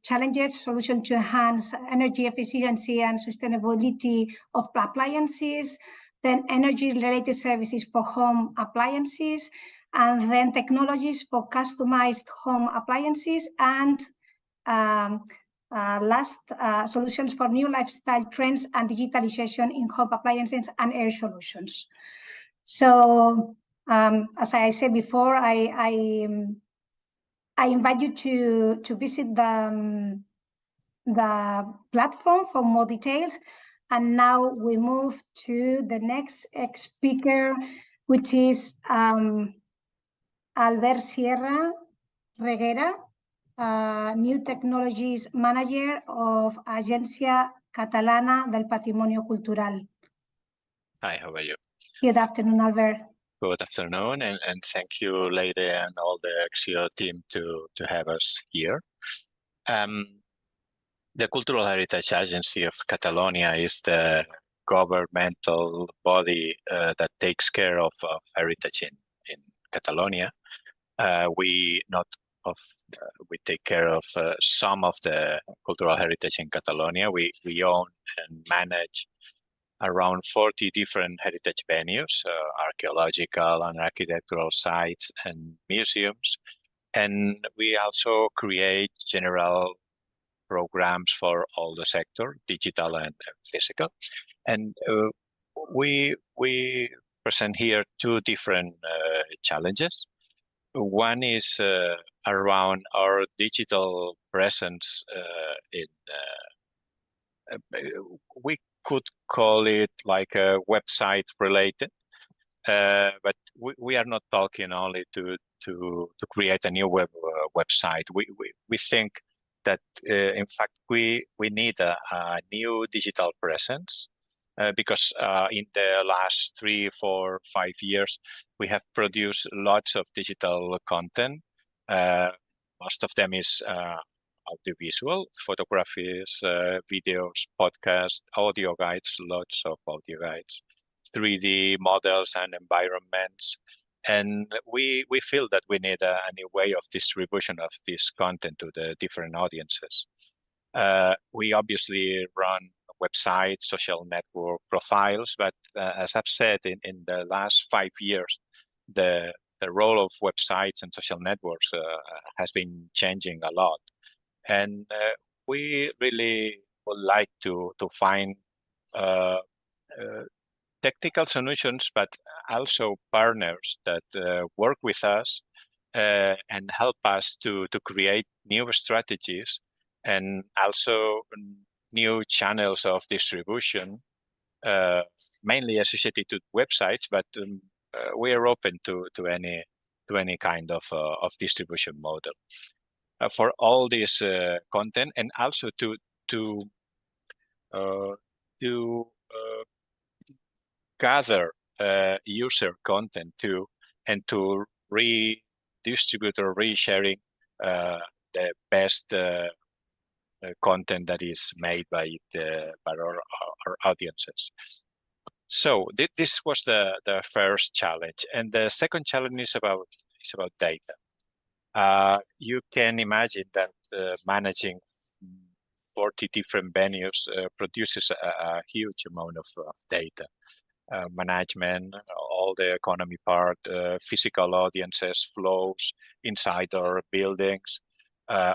challenges: solution to enhance energy efficiency and sustainability of appliances, then energy-related services for home appliances, and then technologies for customized home appliances, and last, solutions for new lifestyle trends and digitalization in home appliances and air solutions. So, as I said before, I invite you to visit the platform for more details. And now we move to the next speaker, which is Albert Sierra Reguera, New Technologies Manager of Agencia Catalana del Patrimonio Cultural. Hi, how are you? Good afternoon, Albert. Good afternoon, and thank you, Lady, and all the Axio team to have us here. The Cultural Heritage Agency of Catalonia is the governmental body that takes care of heritage in Catalonia. We take care of some of the cultural heritage in Catalonia. We own and manage around 40 different heritage venues, archaeological and architectural sites and museums. And we also create general programs for all the sector, digital and physical. And we present here 2 different challenges. One is around our digital presence we could call it like a website related, but we are not talking only to create a new website. We think that in fact we need a new digital presence because in the last 3, 4, 5 years we have produced lots of digital content, most of them is audiovisual, photographies, videos, podcasts, audio guides, lots of audio guides, 3D models and environments. And we feel that we need a new way of distribution of this content to the different audiences. We obviously run websites, social network profiles, but as I've said, in the last 5 years, the role of websites and social networks has been changing a lot. And we really would like to find technical solutions, but also partners that work with us and help us to create new strategies and also new channels of distribution, mainly associated to websites, but we are open to any kind of distribution model for all this content, and also to gather user content too, and to redistribute or resharing the best content that is made by our audiences. So this was the first challenge, and the second challenge is about data. You can imagine that managing 40 different venues produces a huge amount of data. Management, all the economy part, physical audiences, flows inside our buildings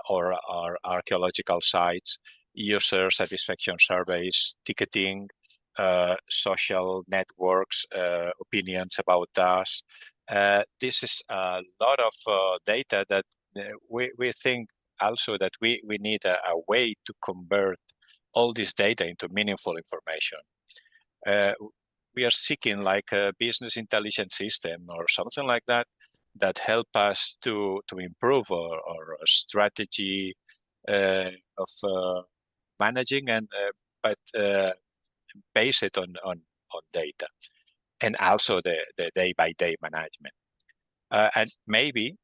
or our archaeological sites, user satisfaction surveys, ticketing, social networks, opinions about us. This is a lot of data that we think also that we need a way to convert all this data into meaningful information. We are seeking like a business intelligence system or something like that help us to improve our strategy of managing, and but base it on data, and also the day-by-day management. And maybe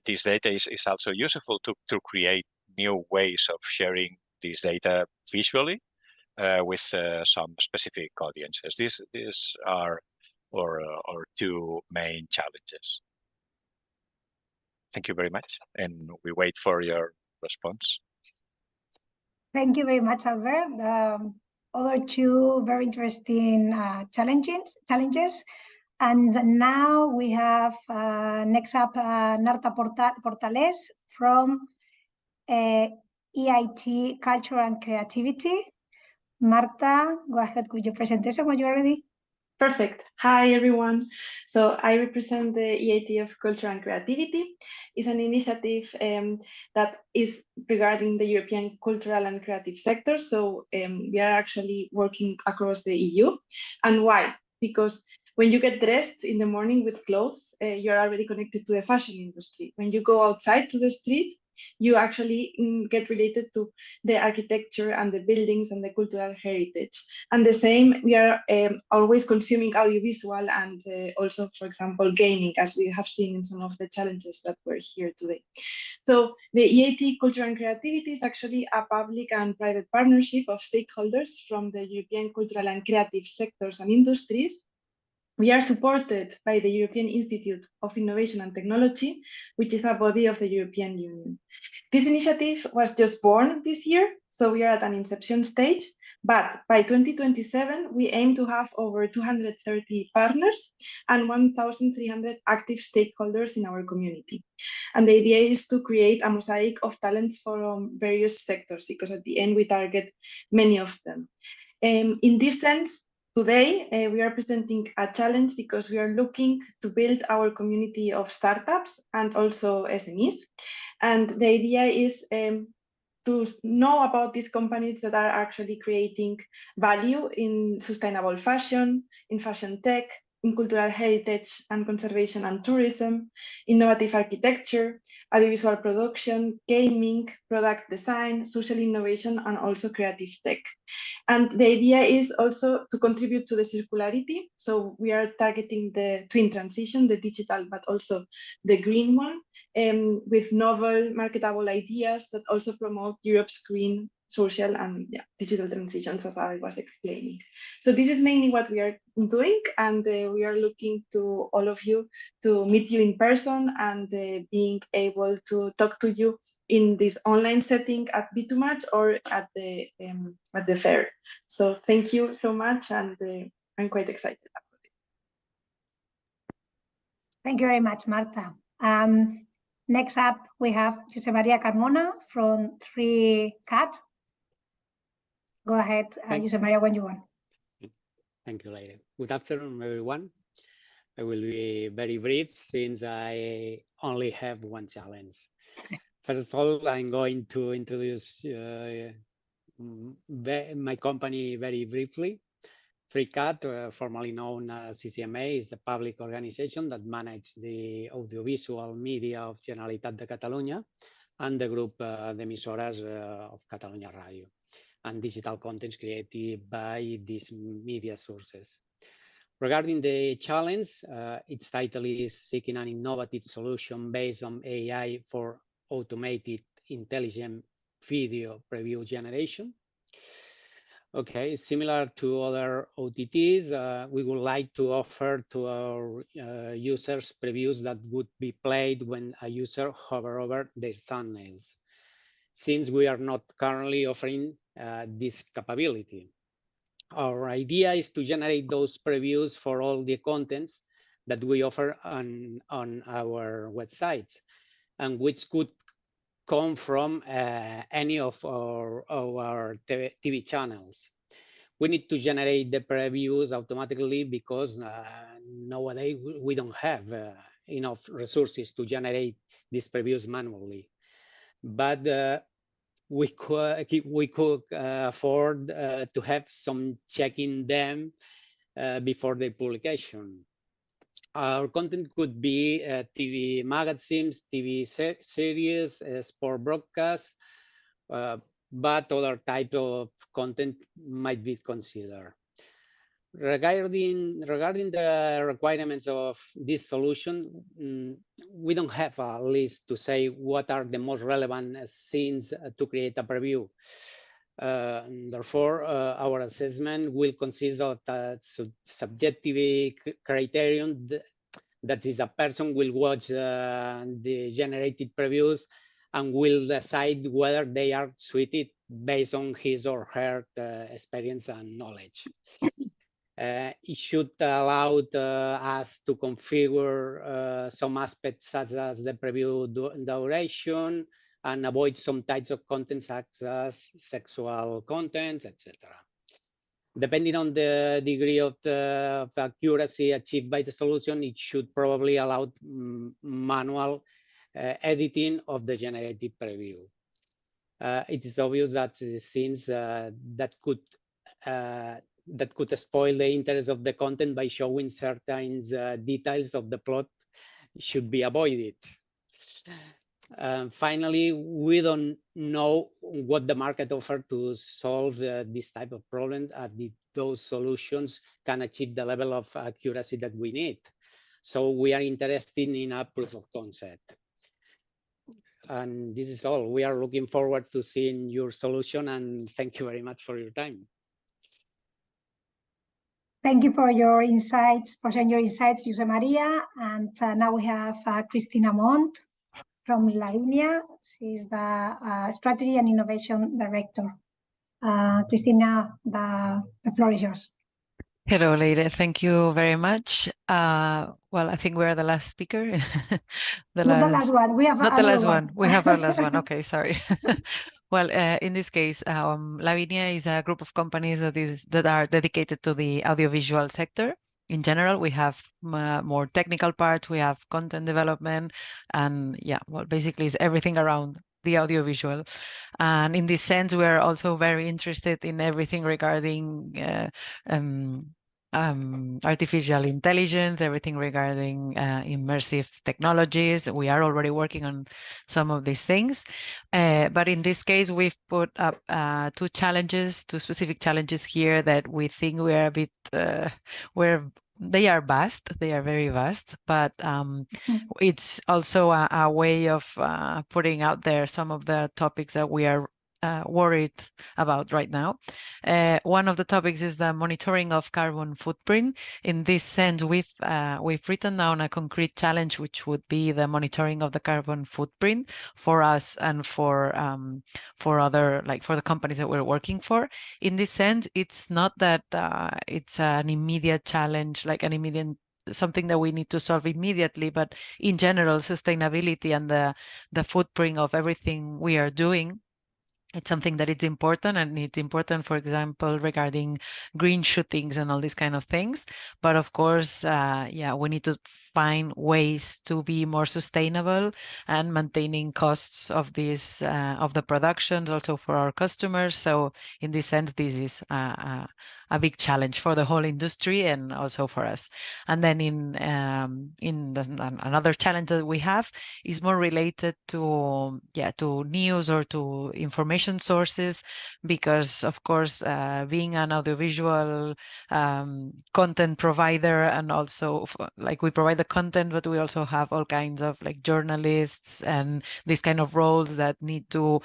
this data is also useful to create new ways of sharing this data visually with some specific audiences. These are our two main challenges. Thank you very much, and we wait for your response. Thank you very much, Albert. The other two very interesting challenges. And now we have next up Narta Portales from EIT Culture and Creativity. Marta, go ahead with your presentation when you're ready. Perfect. Hi, everyone. So I represent the EIT of Culture and Creativity. It's an initiative that is regarding the European cultural and creative sector. So we are actually working across the EU. And why? Because when you get dressed in the morning with clothes, you're already connected to the fashion industry. When you go outside to the street, you actually get related to the architecture and the buildings and the cultural heritage. And the same, we are always consuming audiovisual and also, for example, gaming, as we have seen in some of the challenges that were here today. So the EIT Culture and Creativity is actually a public and private partnership of stakeholders from the European cultural and creative sectors and industries. We are supported by the European Institute of Innovation and Technology, which is a body of the European Union. This initiative was just born this year, so we are at an inception stage, but by 2027, we aim to have over 230 partners and 1,300 active stakeholders in our community. And the idea is to create a mosaic of talents from various sectors, because at the end, we target many of them. In this sense, today, we are presenting a challenge because we are looking to build our community of startups and also SMEs. And the idea is to know about these companies that are actually creating value in sustainable fashion, in fashion tech, in cultural heritage and conservation and tourism, innovative architecture, audiovisual production, gaming, product design, social innovation, and also creative tech. And the idea is also to contribute to the circularity. So we are targeting the twin transition, the digital, but also the green one, with novel, marketable ideas that also promote Europe's green, social, and digital transitions, as I was explaining. So this is mainly what we are doing, and we are looking to all of you to meet you in person and being able to talk to you in this online setting at B2Match or at the fair. So thank you so much, and I'm quite excited about it. Thank you very much, Marta. Next up, we have José María Carmona from 3CAT. Go ahead, José María, when you want. Thank you, Leire. Good afternoon, everyone. I will be very brief since I only have one challenge. First of all, I'm going to introduce my company very briefly. 3CAT, formerly known as CCMA, is the public organization that manages the audiovisual media of Generalitat de Catalunya and the group d'emisores of Catalunya Radio, and digital contents created by these media sources. Regarding the challenge, its title is Seeking an Innovative Solution Based on AI for Automated Intelligent Video Preview Generation. Okay, similar to other OTTs, we would like to offer to our users previews that would be played when a user hovers over their thumbnails, since we are not currently offering this capability. Our idea is to generate those previews for all the contents that we offer on our website, and which could come from any of our TV channels. We need to generate the previews automatically because nowadays we don't have enough resources to generate these previews manually. But we could afford to have some checking them before the publication. Our content could be TV magazines, TV series, sport broadcasts, but other type of content might be considered. Regarding the requirements of this solution, we don't have a list to say what are the most relevant scenes to create a preview. Therefore, our assessment will consist of a subjective criterion that is a person will watch the generated previews and will decide whether they are suited based on his or her experience and knowledge. It should allow us to configure some aspects such as the preview duration and avoid some types of content such as sexual content, etc. Depending on the degree of accuracy achieved by the solution, it should probably allow manual editing of the generated preview. It is obvious that since that could spoil the interest of the content by showing certain details of the plot should be avoided. Finally, we don't know what the market offers to solve this type of problem, and those solutions can achieve the level of accuracy that we need. So we are interested in a proof of concept. And this is all. We are looking forward to seeing your solution, and thank you very much for your time. Thank you for your insights, for sharing your insights, José María. And now we have Cristina Montt from Lavinia. She's the Strategy and Innovation Director. Cristina, the floor is yours. Hello, Leire. Thank you very much. Well, I think we're the last speaker. Not the last one. We have not the last one. We have our last one. Okay, sorry. Well, in this case, Lavinia is a group of companies that are dedicated to the audiovisual sector. In general, we have more technical parts. We have content development, and yeah, well, basically it's everything around the audiovisual. And in this sense, we are also very interested in everything regarding artificial intelligence, everything regarding immersive technologies. We are already working on some of these things. But in this case, we've put up two specific challenges here that we think we're a bit, they are vast, they are very vast, but it's also a way of putting out there some of the topics that we are worried about right now. One of the topics is the monitoring of carbon footprint. In this sense, we've written down a concrete challenge, which would be the monitoring of the carbon footprint for us and for other, like for the companies that we're working for. In this sense, it's not that it's an immediate challenge, like an immediate something that we need to solve immediately, but in general, sustainability and the footprint of everything we are doing, it's something that it's important, and it's important, for example, regarding green shootings and all these kind of things. But of course, we need to find ways to be more sustainable and maintaining costs of these of the productions also for our customers. So in this sense, this is a big challenge for the whole industry and also for us. And then another challenge that we have is more related to news or to information sources, because of course being an audiovisual content provider, and also like we provide the content, but we also have all kinds of like journalists and these kind of roles that need to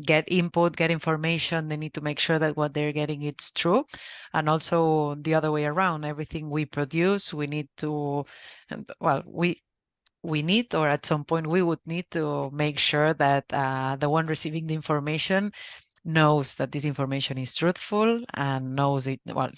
get input, get information. They need to make sure that what they're getting it's true. And also the other way around, everything we produce, we need to, we need, or at some point we would need to make sure that the one receiving the information knows that this information is truthful and knows it. Well,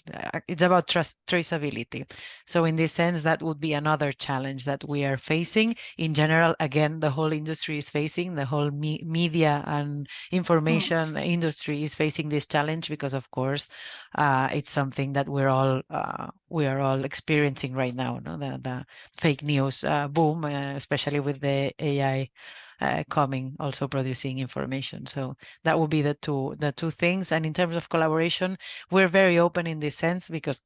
it's about traceability. So in this sense, that would be another challenge that we are facing. In general, again, the whole industry is facing, the whole media and information industry is facing this challenge, because of course, it's something that we are all experiencing right now. No? The fake news boom, especially with the AI coming, also producing information. So that would be the two things. And in terms of collaboration, we're very open in this sense, because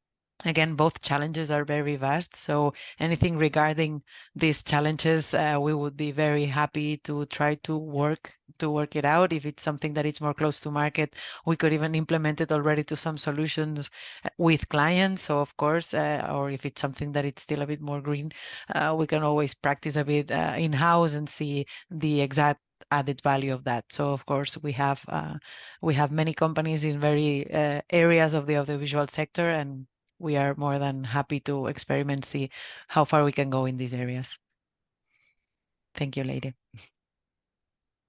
again, both challenges are very vast. So anything regarding these challenges, we would be very happy to try to work it out. If it's something that is more close to market, we could even implement it already to some solutions with clients. So of course, or if it's something that it's still a bit more green, we can always practice a bit in-house and see the exact added value of that. So of course, we have many companies in very areas of the audiovisual sector, and we are more than happy to experiment, see how far we can go in these areas. Thank you, lady.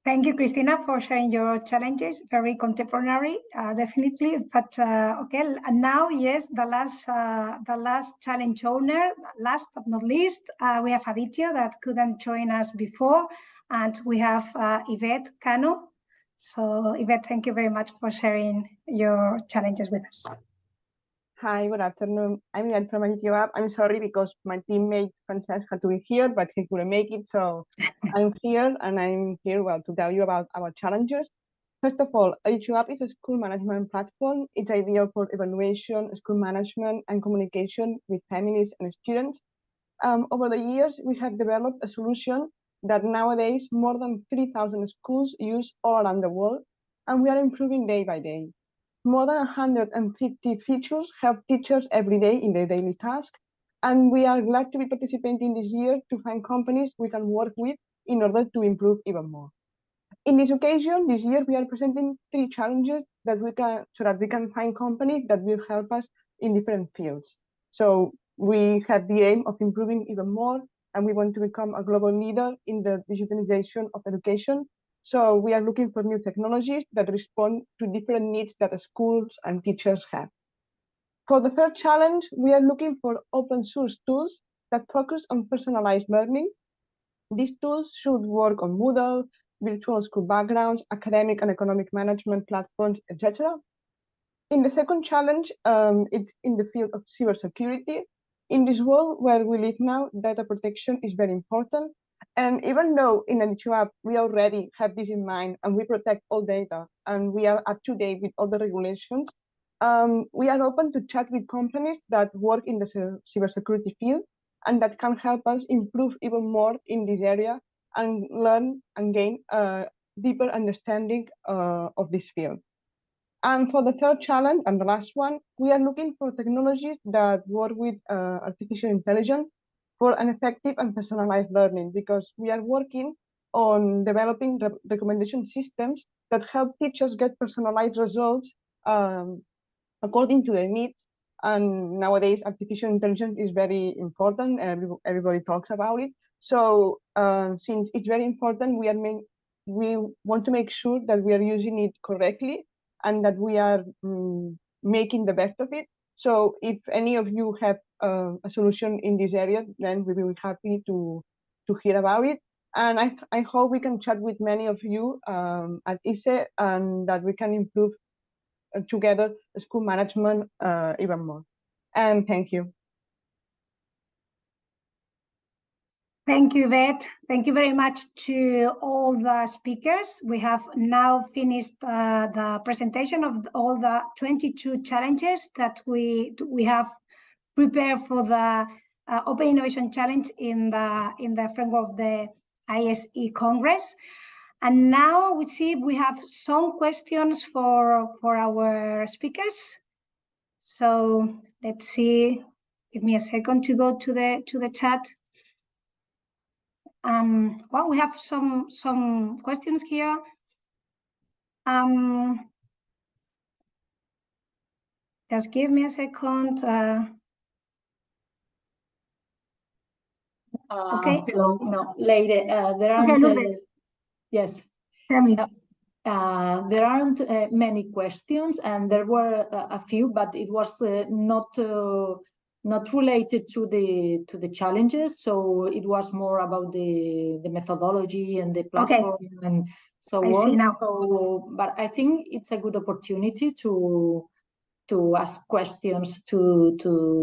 Thank you, Cristina, for sharing your challenges. Very contemporary, definitely. But okay, and now, yes, the last challenge owner, last but not least, we have Additio that couldn't join us before, and we have Yvette Cano. So, Yvette, thank you very much for sharing your challenges with us. Hi, good afternoon. I'm Yvette from Additio. I'm sorry because my teammate Francesc had to be here, but he couldn't make it. So I'm here, and I'm here to tell you about our challenges. First of all, Additio is a school management platform. It's ideal for evaluation, school management, and communication with families and students. Over the years, we have developed a solution that nowadays more than 3,000 schools use all around the world, and we are improving day by day. More than 150 features help teachers every day in their daily task, and we are glad to be participating this year to find companies we can work with in order to improve even more. In this occasion, this year, we are presenting 3 challenges so that we can find companies that will help us in different fields. So we have the aim of improving even more, and we want to become a global leader in the digitalization of education. So we are looking for new technologies that respond to different needs that schools and teachers have. For the third challenge, we are looking for open source tools that focus on personalized learning. These tools should work on Moodle, virtual school backgrounds, academic and economic management platforms, etc. In the second challenge, it's in the field of cybersecurity. In this world where we live now, data protection is very important. And even though in Additio we already have this in mind and we protect all data and we are up to date with all the regulations, we are open to chat with companies that work in the cybersecurity field and that can help us improve even more in this area and learn and gain a deeper understanding of this field. And for the third challenge and the last one, we are looking for technologies that work with artificial intelligence for an effective and personalized learning, because we are working on developing recommendation systems that help teachers get personalized results according to their needs. And nowadays, artificial intelligence is very important. Everybody talks about it. So since it's very important, we want to make sure that we are using it correctly and that we are making the best of it. So if any of you have a solution in this area, then we will be happy to hear about it. And I hope we can chat with many of you at ISE, and that we can improve together school management even more. And thank you. Thank you, Vet. Thank you very much to all the speakers. We have now finished the presentation of all the 22 challenges that we have prepared for the Open Innovation Challenge in the framework of the ISE Congress. And now we see if we have some questions for our speakers. So let's see. Give me a second to go to the chat. Well, we have some questions here. Just give me a second. Okay. Hello. No, later. There aren't. Yes. Tell me. There aren't many questions, and there were a few, but it was not related to the challenges. So it was more about the methodology and the platform and so on. I see now. So, but I think it's a good opportunity to ask questions to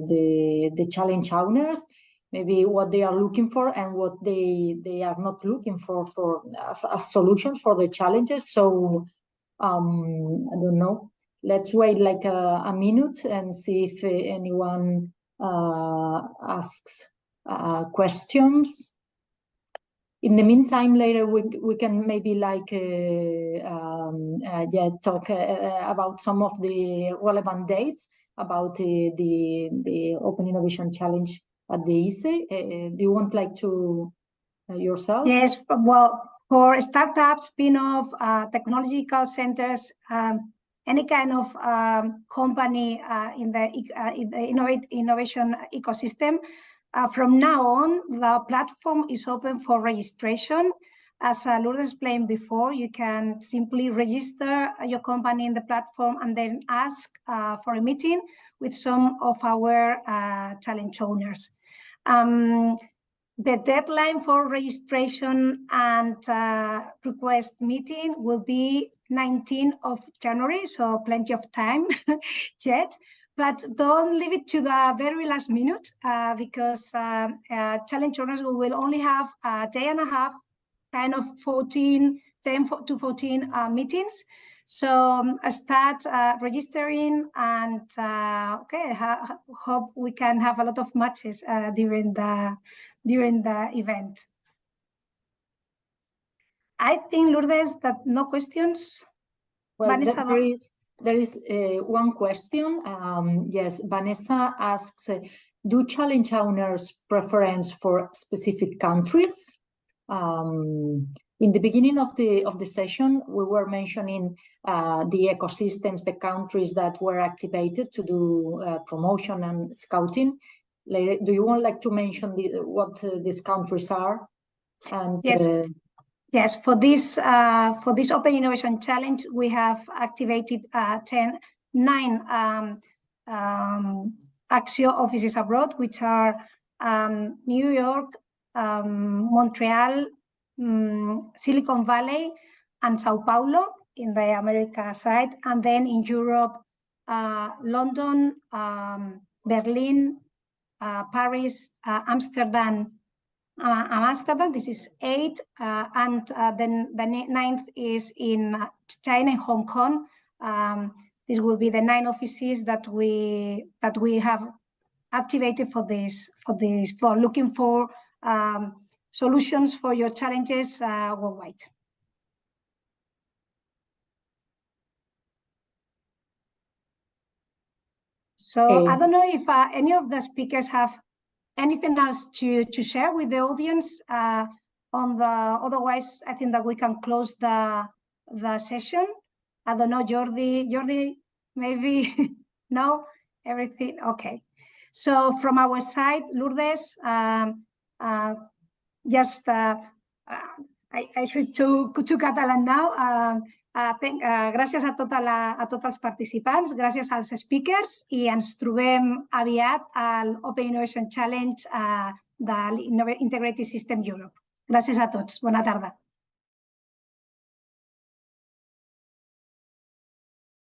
the challenge owners, maybe what they are looking for and what they are not looking for as solutions for the challenges. So I don't know. Let's wait like a minute and see if anyone asks questions. In the meantime, later we can maybe like talk about some of the relevant dates about the Open Innovation Challenge at the ISE. Do you want like to yourself? Yes, well, for startups, spin-off, technological centers, any kind of company in the innovation ecosystem, from now on, the platform is open for registration. As Lourdes explained before, you can simply register your company in the platform and then ask for a meeting with some of our challenge owners. The deadline for registration and request meeting will be 19th of January, so plenty of time yet. But don't leave it to the very last minute because challenge owners will only have a day and a half, kind of 10 to 14 meetings. So start registering, and hope we can have a lot of matches during the event. I think, Lourdes, that no questions. Well, Vanessa, there is one question. Yes, Vanessa asks, do challenge owners preference for specific countries? In the beginning of the session, we were mentioning the ecosystems, the countries that were activated to do promotion and scouting. Later, do you want like to mention what these countries are? And, yes. Yes, for this Open Innovation Challenge, we have activated 9 Axio offices abroad, which are New York, Montreal, Silicon Valley, and Sao Paulo in the America side, and then in Europe, London, Berlin, Paris, Amsterdam. This is 8, and then the 9th is in China, in Hong Kong. This will be the 9 offices that we have activated for looking for solutions for your challenges worldwide. So I don't know if any of the speakers have anything else to share with the audience. Otherwise, I think that we can close the session. I don't know, Jordi, maybe no, everything okay. So from our side, Lourdes, just I switch to Catalan now. Gràcies a tots els participants, gràcies als speakers i ens trobem aviat al Open Innovation Challenge de l'Integrated System Europe. Gràcies a tots. Bona tarda.